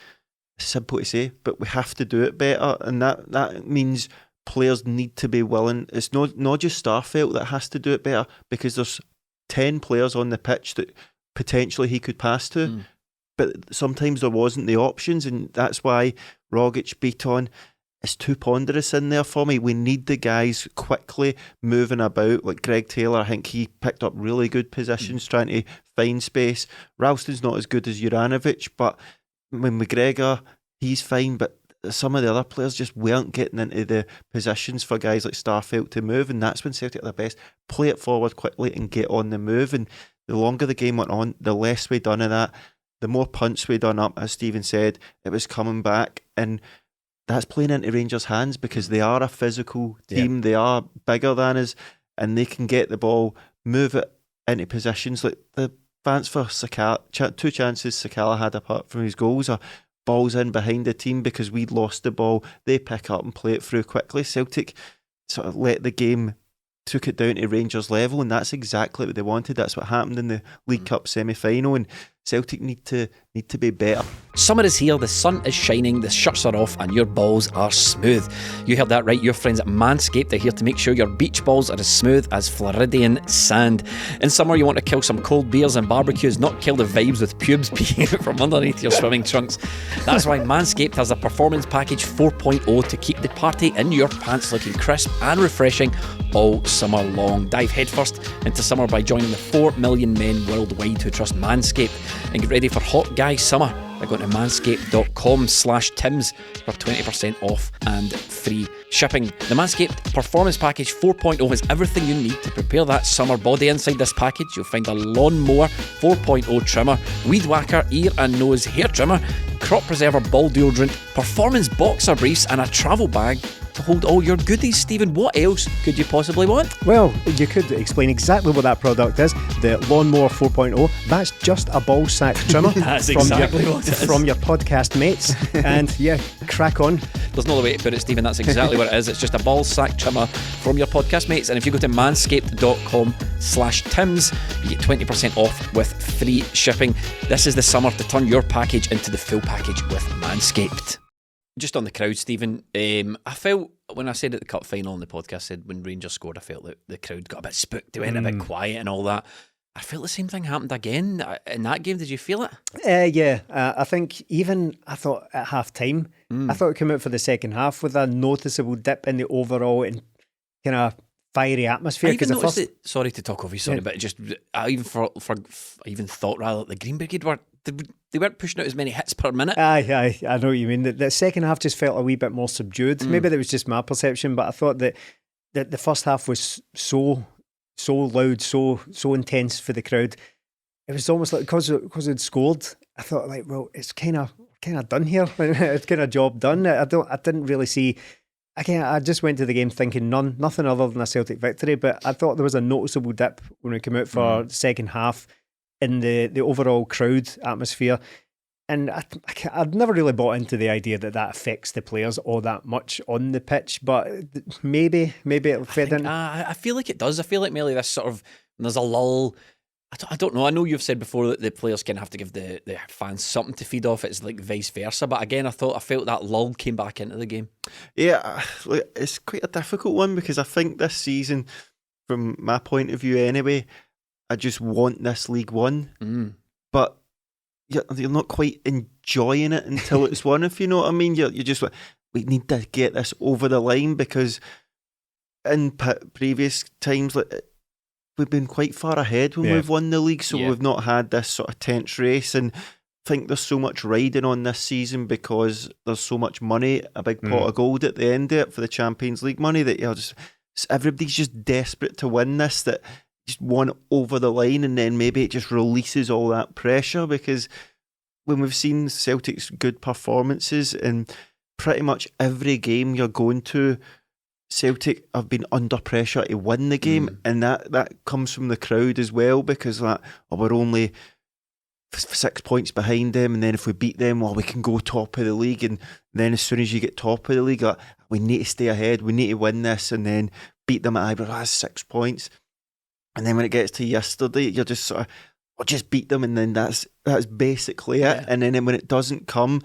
it's simple to say, but we have to do it better, and that means players need to be willing. It's not just Starfelt that has to do it better, because there's 10 players on the pitch that potentially he could pass to, but sometimes there wasn't the options, and that's why Rogic, Beaton, it's too ponderous in there for me. We need the guys quickly moving about. Like Greg Taylor, I think he picked up really good positions trying to find space. Ralston's not as good as Juranovic, but when McGregor, he's fine, but some of the other players just weren't getting into the positions for guys like Starfelt to move, and that's when Celtic are their best. Play it forward quickly and get on the move, and the longer the game went on, the less we done of that. The more punts we done up, as Stephen said, it was coming back, and that's playing into Rangers' hands because they are a physical team. They are bigger than us, and they can get the ball, move it into positions. Like the advance for Sakala, 2 chances Sakala had apart from his goals are balls in behind the team because we'd lost the ball. They pick up and play it through quickly. Celtic sort of let the game, took it down to Rangers level, and that's exactly what they wanted. That's what happened in the League Cup semi-final, and Celtic need to be better. Summer is here, the sun is shining, the shirts are off and your balls are smooth. You heard that right, your friends at Manscaped are here to make sure your beach balls are as smooth as Floridian sand. In summer you want to kill some cold beers and barbecues, not kill the vibes with pubes peeking out from underneath your swimming trunks. That's why Manscaped has a Performance Package 4.0 to keep the party in your pants looking crisp and refreshing all summer long. Dive headfirst into summer by joining the 4 million men worldwide who trust Manscaped, and get ready for hot guy summer by going to manscaped.com/Tims for 20% off and free shipping. The Manscaped Performance Package 4.0 has everything you need to prepare that summer body. Inside this package you'll find a Lawnmower 4.0 trimmer, Weed Whacker ear and nose hair trimmer, Crop Preserver ball deodorant, Performance boxer briefs, and a travel bag to hold all your goodies. Stephen, what else could you possibly want? Well, you could explain exactly what that product is. The Lawnmower 4.0, that's just a ball sack trimmer. That's exactly what it is. From your podcast mates. And yeah, crack on. There's no other way to put it, Stephen. That's exactly what it is. It's just a ball sack trimmer from your podcast mates. And if you go to manscaped.com/Tims, you get 20% off with free shipping. This is the summer to turn your package into the full package with Manscaped. Just on the crowd, Stephen, I felt when I said at the cup final on the podcast, I said when Rangers scored, I felt that the crowd got a bit spooked, they went a bit quiet and all that. I felt the same thing happened again in that game. Did you feel it? I think even I thought at half time, I thought it came out for the second half with a noticeable dip in the overall and kind of fiery atmosphere. I even noticed it, sorry to talk over you, sorry, but just I even thought rather the Green Brigade they weren't pushing out as many hits per minute. Aye, I know what you mean. The second half just felt a wee bit more subdued. Maybe that was just my perception, but I thought that the first half was so loud, so intense for the crowd. It was almost like because they'd scored, I thought like, well, it's kind of done here. It's kind of job done. I didn't really see. I just went to the game thinking nothing other than a Celtic victory, but I thought there was a noticeable dip when we came out for the second half in the overall crowd atmosphere. And I'd never really bought into the idea that affects the players all that much on the pitch, but maybe it'll fit in. I feel like it does. I feel like maybe this sort of, there's a lull. I don't know. I know you've said before that the players can have to give the fans something to feed off. It's like vice versa. But again, I felt that lull came back into the game. Yeah, it's quite a difficult one because I think this season, from my point of view anyway, I just want this League won. But you're not quite enjoying it until it's won, if you know what I mean. You're just like, we need to get this over the line because in previous times, we've been quite far ahead when we've won the league, so we've not had this sort of tense race. And I think there's so much riding on this season because there's so much money, a big pot of gold at the end of it for the Champions League money, that everybody's just desperate to win this, that just want it over the line, and then maybe it just releases all that pressure. Because when we've seen Celtic's good performances in pretty much every game you're going to, Celtic have been under pressure to win the game, and that comes from the crowd as well, because we're only 6 points behind them, and then if we beat them, we can go top of the league, and then as soon as you get top of the league, we need to stay ahead, we need to win this, and then beat them at Ibrox, 6 points. And then when it gets to yesterday, you're just sort of we'll just beat them, and then that's basically it. Yeah. And then when it doesn't come,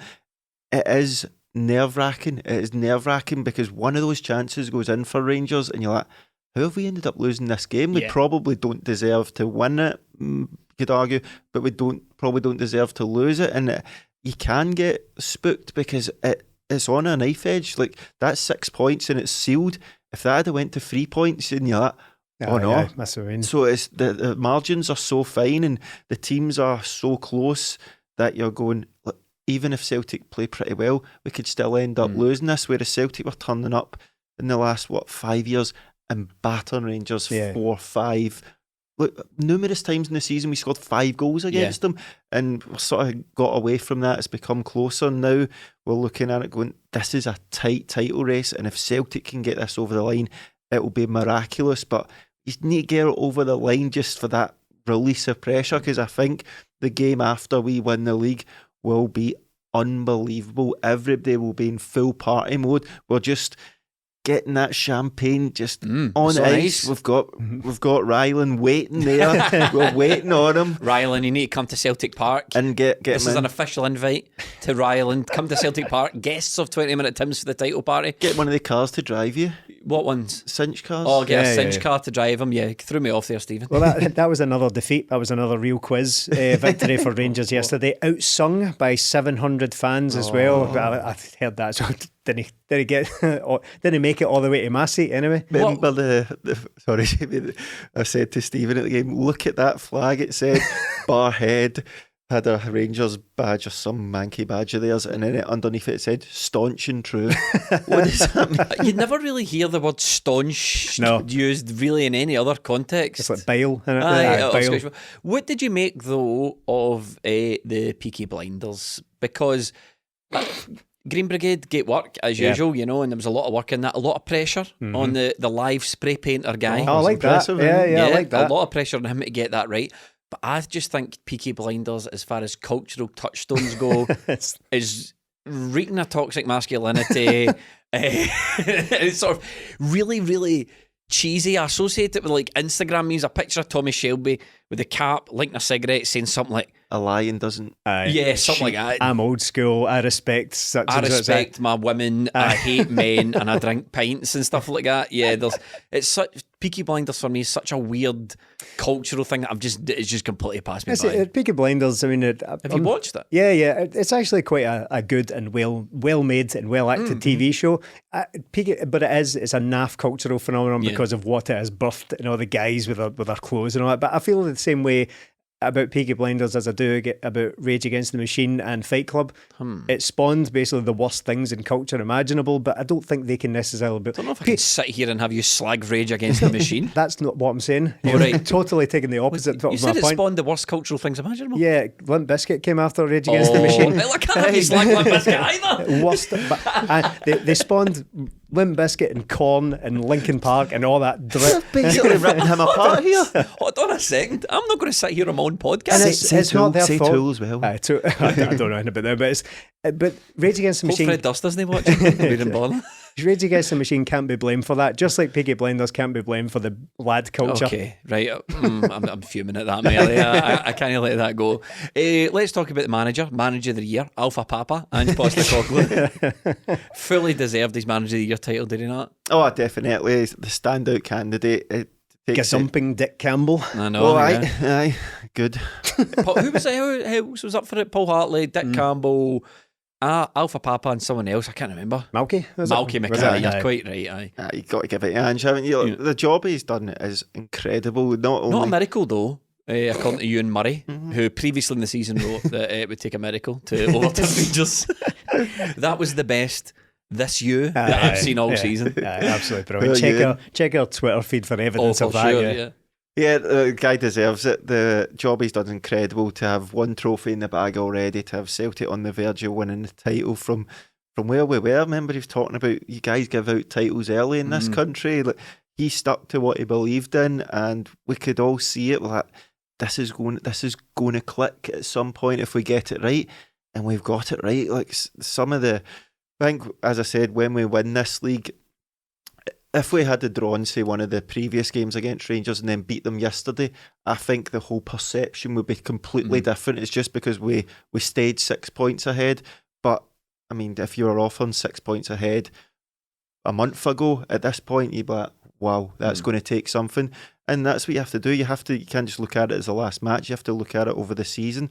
it is nerve-wracking. It is nerve-wracking because one of those chances goes in for Rangers, and you're like, how have we ended up losing this game? We probably don't deserve to win it, could argue, but we probably don't deserve to lose it. And you can get spooked because it's on a knife edge. Like, that's 6 points and it's sealed. If that had went to 3 points, and you're like, oh no. Yeah, that's what I mean. So it's the margins are so fine and the teams are so close that you're going, look, even if Celtic play pretty well, we could still end up losing this. Whereas Celtic were turning up in the last 5 years and battering Rangers 4-5. Look, numerous times in the season we scored 5 goals against them, and we sort of got away from that. It's become closer. Now we're looking at it going, this is a tight title race, and if Celtic can get this over the line, it will be miraculous. But you need to get it over the line just for that release of pressure, because I think the game after we win the league will be unbelievable. Everybody will be in full party mode. We're just getting that champagne just on ice. Nice. We've got Rylan waiting there. We're waiting on him. Rylan, you need to come to Celtic Park And get This him is in. an official invite to Ryland. Come to Celtic Park. Guests of 20 Minute Tims for the title party. Get one of the cars to drive you. What ones? Cinch cars. Oh, get a cinch yeah. car to drive him. Yeah, threw me off there, Stephen. Well, that was another defeat. That was another real quiz victory for Rangers yesterday. Outsung by 700 fans as well. I heard that, so didn't make it all the way to Massey anyway. Remember sorry, Jamie, I said to Stephen at the game, look at that flag. It said Barhead had a Rangers badge or some manky badge of theirs, and then underneath it said staunch and true. What does that mean? You never really hear the word staunch No. used really in any other context. It's like Bale. Isn't it? Aye, Bale. Scottish. What did you make though of the Peaky Blinders? Because Green Brigade get work as usual, you know, and there was a lot of work in that, a lot of pressure on the live spray painter guy. Oh, I like that. impressive, Yeah, I like that. A lot of pressure on him to get that right. But I just think Peaky Blinders, as far as cultural touchstones go, is reeking of toxic masculinity. It's sort of really, really cheesy. I associate it with like Instagram memes. A picture of Tommy Shelby with a cap, lighting a cigarette, saying something like, A lion doesn't. yeah, something like that. I'm old school. I respect such I and such. respect my women. I hate men, and I drink pints and stuff like that. Yeah, it's such Peaky Blinders for me is such a weird cultural thing that it's just completely passed me by. Peaky Blinders. I mean, Have you watched it? Yeah. It's actually quite a good and well made and well acted TV show. But it's a naff cultural phenomenon because of what it has birthed and all the guys with their clothes and all that. But I feel the same way about Peaky Blinders as I do about Rage Against the Machine and Fight Club. It spawned basically the worst things in culture imaginable, but I don't think they can necessarily I don't know if I can sit here and have you slag Rage Against the Machine. That's not what I'm saying. Oh, You're right. totally taking the opposite You of said my it point. spawned the worst cultural things imaginable. Yeah, Limp Bizkit came after Rage Against the Machine. Well, I can't have you slag Limp Bizkit either. Worst, but they spawned Limp Bizkit and Korn and Linkin Park and all that drip. Basically ripping him apart here. Hold on a second. I'm not going to sit here on my own And podcast. it's not their fault. Tool as well. I don't know anything about that, but Rage Against the Hope Machine. Fred Durst doesn't watch it. We didn't bother. Rage Against the Machine can't be blamed for that, just like Peaky Blinders can't be blamed for the lad culture. Okay, right. I'm fuming at that, Melly. I can't let that go. Let's talk about the manager of the year, Alpha Papa, Ange Postecoglou. Fully deserved his manager of the year title, did he not? Oh, definitely. The standout candidate. It takes Gazumping Dick Campbell. I know. Oh, yeah. aye. Good. Who was it? Who else was up for it? Paul Hartley, Dick Campbell, Alpha Papa, and someone else. I can't remember. Malky? Malky McCann. You're quite right. Aye. You've got to give it to Ange, haven't you? The job he's done is incredible. Not Not a only miracle though. According to Ewan Murray, who previously in the season wrote that it would take a miracle to overturn Rangers. That was the best that I've seen all season. Absolutely brilliant. Check our Twitter feed for evidence of that. Sure, yeah. Yeah, the guy deserves it. The job he's done is incredible. To have one trophy in the bag already, to have Celtic on the verge of winning the title from where we were. Remember, he was talking about you guys give out titles early in this country. Like, he stuck to what he believed in, and we could all see it. Like, this is going to click at some point if we get it right, and we've got it right. Like some of the, I think, as I said, when we win this league, if we had drawn, say, one of the previous games against Rangers and then beat them yesterday, I think the whole perception would be completely different. It's just because we stayed 6 points ahead. But, I mean, if you were off on 6 points ahead a month ago, at this point, you'd be like, wow, that's going to take something. And that's what you have to do. You can't just look at it as the last match. You have to look at it over the season.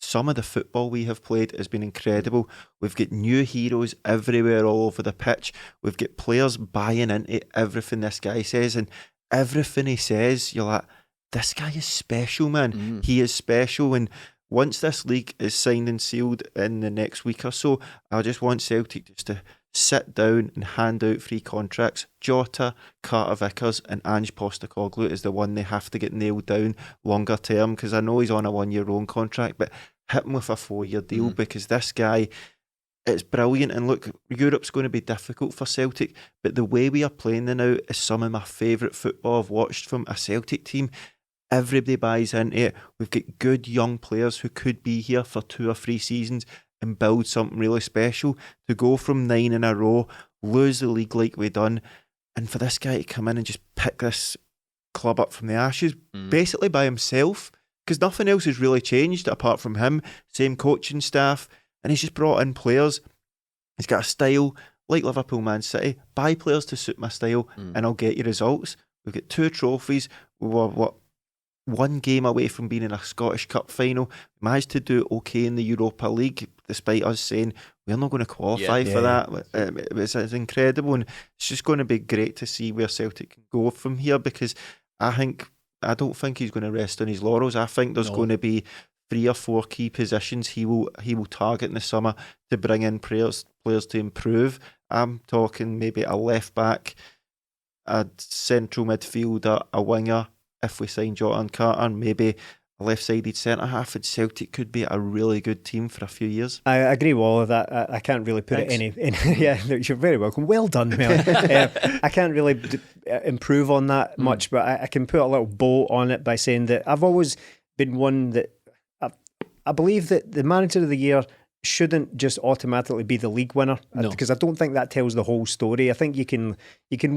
Some of the football we have played has been incredible. We've got new heroes everywhere, all over the pitch. We've got players buying into everything this guy says, and everything he says, you're like, this guy is special, man. He is special. And once this league is signed and sealed in the next week or so, I just want Celtic just to sit down and hand out free contracts. Jota, Carter Vickers and Ange Postecoglou is the one they have to get nailed down longer term, because I know he's on a 1-year loan contract, but hit him with a 4-year deal, because this guy, it's brilliant. And look, Europe's going to be difficult for Celtic, but the way we are playing now is some of my favourite football I've watched from a Celtic team. Everybody buys into it. We've got good young players who could be here for 2 or 3 seasons and build something really special. To go from 9 in a row, lose the league like we done, and for this guy to come in and just pick this club up from the ashes, basically by himself, because nothing else has really changed apart from him. Same coaching staff, and he's just brought in players. He's got a style like Liverpool, Man City. Buy players to suit my style, and I'll get you results. We've got 2 trophies. We were 1 game away from being in a Scottish Cup final. We managed to do okay in the Europa League, despite us saying we're not going to qualify for that. It's incredible, and it's just going to be great to see where Celtic can go from here, because I don't think he's going to rest on his laurels. I think there's going to be 3 or 4 key positions he will target in the summer to bring in players to improve. I'm talking maybe a left back, a central midfielder, a winger, if we sign Jota and Carter, and maybe a left-sided centre-half, and Celtic could be a really good team for a few years. I agree with all of that. I can't really put it any yeah, you're very welcome. Well done, Mel. I can't really improve on that much, but I can put a little bow on it by saying that I've always been one that I believe that the manager of the year shouldn't just automatically be the league winner, because I don't think that tells the whole story. I think you can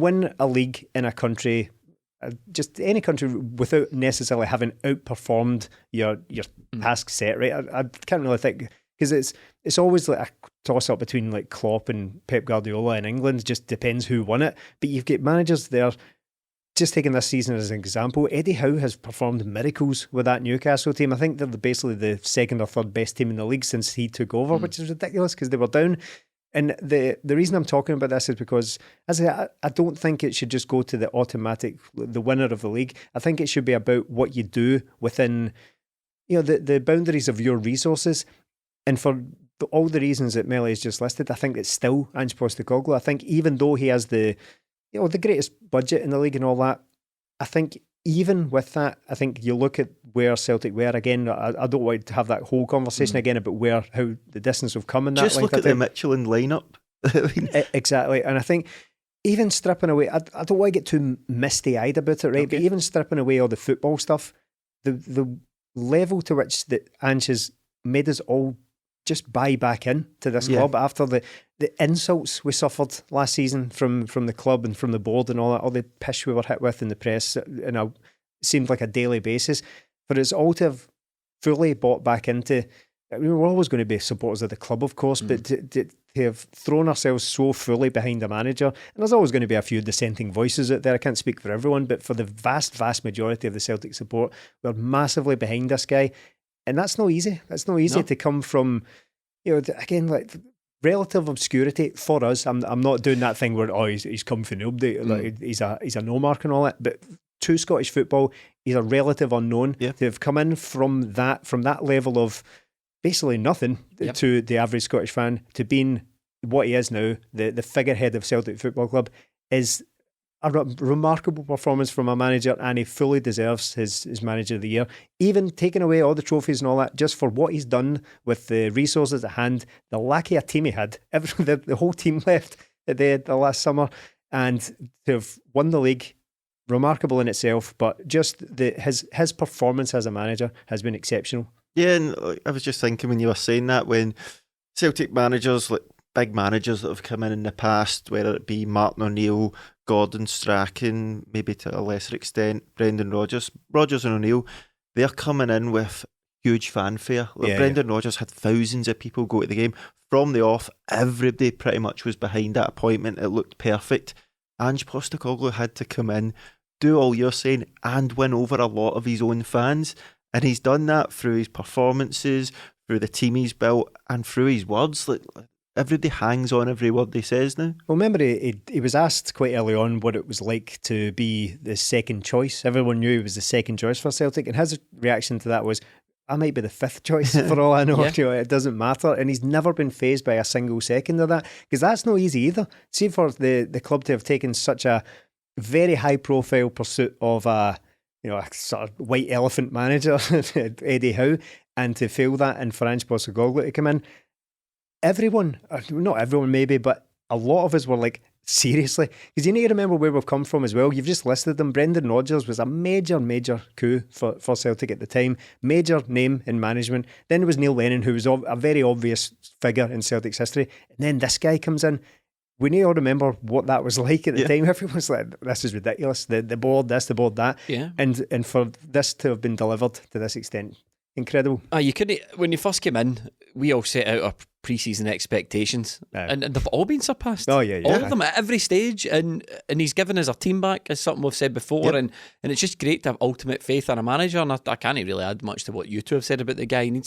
win a league in a country, just any country, without necessarily having outperformed your task set, right? I can't really think, because it's always like a toss up between like Klopp and Pep Guardiola in England. Just depends who won it. But you've got managers there. Just taking this season as an example, Eddie Howe has performed miracles with that Newcastle team. I think they're basically the 2nd or 3rd best team in the league since he took over, which is ridiculous because they were down. And the reason I'm talking about this is because, as I don't think it should just go to the automatic, the winner of the league. I think it should be about what you do within, the boundaries of your resources. And for all the reasons that Melly has just listed, I think it's still Ange Postecoglou. I think even though he has the greatest budget in the league and all that, I think even with that, I think you look at where Celtic were again. I don't want to have that whole conversation again about how the distance we've come in that. Just look at the Michelin lineup. Exactly, and I think even stripping away, I don't want to get too misty-eyed about it, right? Okay. But even stripping away all the football stuff, the level to which that Ange has made us all just buy back in to this club after the insults we suffered last season from the club and from the board and all the pish we were hit with in the press, and it seemed like a daily basis. For us all to have fully bought back into, I mean, we're always going to be supporters of the club, of course, but to have thrown ourselves so fully behind a manager, and there's always going to be a few dissenting voices out there, I can't speak for everyone, but for the vast majority of the Celtic support, we're massively behind this guy. And that's not easy. That's not easy to come from, again, like relative obscurity for us. I'm not doing that thing where he's come from nobody. Like, he's a no mark and all that. But to Scottish football, he's a relative unknown. Yeah. To have come in from that level of basically nothing to the average Scottish fan to being what he is now, the figurehead of Celtic Football Club, is a remarkable performance from a manager, and he fully deserves his manager of the year. Even taking away all the trophies and all that, just for what he's done with the resources at hand, the lack of a team he had, the whole team left at the last summer, and to have won the league, remarkable in itself. But just his performance as a manager has been exceptional. Yeah, and I was just thinking when you were saying that, when Celtic managers like big managers that have come in the past, whether it be Martin O'Neill, Gordon Strachan, maybe to a lesser extent Brendan Rodgers and O'Neill, they're coming in with huge fanfare. Brendan Rodgers had thousands of people go to the game. From the off, everybody pretty much was behind that appointment. It looked perfect. Ange Postecoglou had to come in, do all you're saying, and win over a lot of his own fans. And he's done that through his performances, through the team he's built, and through his words. Like, everybody hangs on every word he says now. Well, remember, he was asked quite early on what it was like to be the second choice. Everyone knew he was the second choice for Celtic, and his reaction to that was, I might be the fifth choice for all I know. You know, it doesn't matter. And he's never been fazed by a single second of that, because that's not easy either. See, for the club to have taken such a very high profile pursuit of a sort of white elephant manager, Eddie Howe, and to fail that, and for Ange Postecoglou to come in, everyone, not everyone maybe, but a lot of us were like, seriously? Because you need to remember where we've come from as well. You've just listed them. Brendan Rodgers was a major coup for Celtic at the time. Major name in management. Then there was Neil Lennon, who was a very obvious figure in Celtic's history. And then this guy comes in. We need to remember what that was like at the time. Everyone's like, this is ridiculous. The board this, the board that. Yeah. And for this to have been delivered to this extent, incredible. You couldn't, when you first came in, we all set out our pre-season expectations, and they've all been surpassed. Oh yeah, all of them at every stage, and he's given us our team back, as something we've said before, and it's just great to have ultimate faith in a manager. And I can't really add much to what you two have said about the guy. We need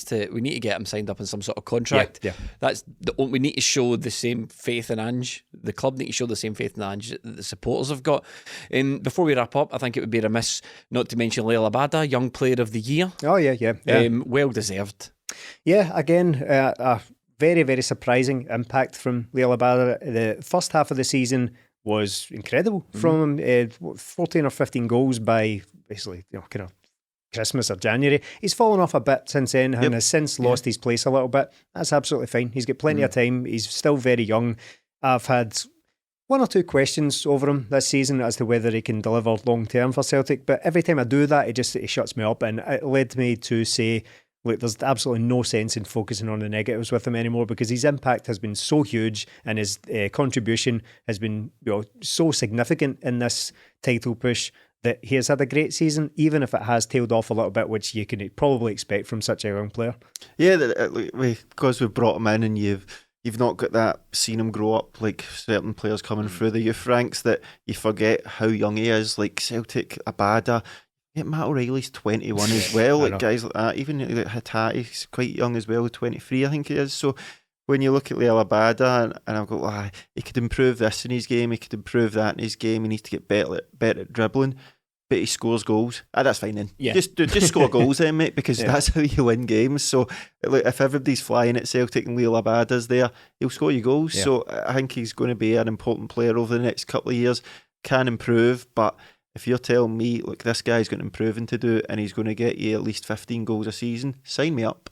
to get him signed up in some sort of contract. That's we need to show the same faith in Ange. The club need to show the same faith in Ange that the supporters have got. Before we wrap up, I think it would be remiss not to mention Leila Abada, Young Player of the Year. Oh yeah. Well deserved. Yeah, again, a very, very surprising impact from Leila Abada. The first half of the season was incredible. From 14 or 15 goals by basically, kind of Christmas or January. He's fallen off a bit since then and has since lost his place a little bit. That's absolutely fine. He's got plenty of time. He's still very young. I've had one or two questions over him this season as to whether he can deliver long term for Celtic, but every time I do that, he shuts me up, and it led me to say, look, there's absolutely no sense in focusing on the negatives with him anymore, because his impact has been so huge and his contribution has been so significant in this title push that he has had a great season, even if it has tailed off a little bit, which you can probably expect from such a young player. Yeah, because we've brought him in and you've not got that, seen him grow up like certain players coming through the youth ranks, that you forget how young he is. Like Celtic, Abada, Matt O'Reilly's 21 as well, like guys like that. Even like Hatate's quite young as well, 23 I think he is. So when you look at Leila Abada and I've got, he could improve this in his game, he could improve that in his game, he needs to get better at dribbling, but he scores goals. That's fine then. Yeah. Just score goals then, mate, because that's how you win games. So like, if everybody's flying at Celtic and Leila Abada's there, he'll score you goals. Yeah. So I think he's going to be an important player over the next couple of years. Can improve, but if you're telling me, look, this guy's got improving to do and he's going to get you at least 15 goals a season, sign me up.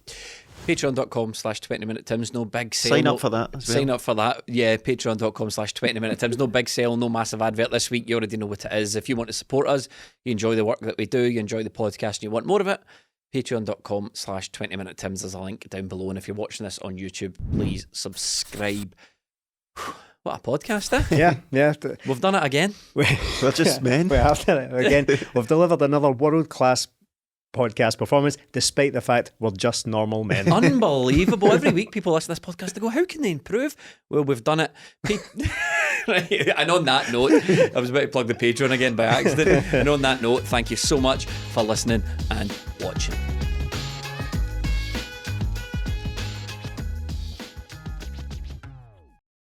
Patreon.com/20minute-Tims, no big sale. Sign up for that as well. Sign up for that. Yeah, patreon.com/20minute-Tims, no big sale, no massive advert this week. You already know what it is. If you want to support us, you enjoy the work that we do, you enjoy the podcast and you want more of it, patreon.com/20minute-Tims. There's a link down below, and if you're watching this on YouTube, please subscribe. What a podcast, eh? Yeah. We've done it again. We're just men. We have done it again. We've delivered another world-class podcast performance, despite the fact we're just normal men. Unbelievable. Every week people listen to this podcast, they go, how can they improve? Well, we've done it. Right. And on that note, I was about to plug the Patreon again by accident. And on that note, thank you so much for listening and watching.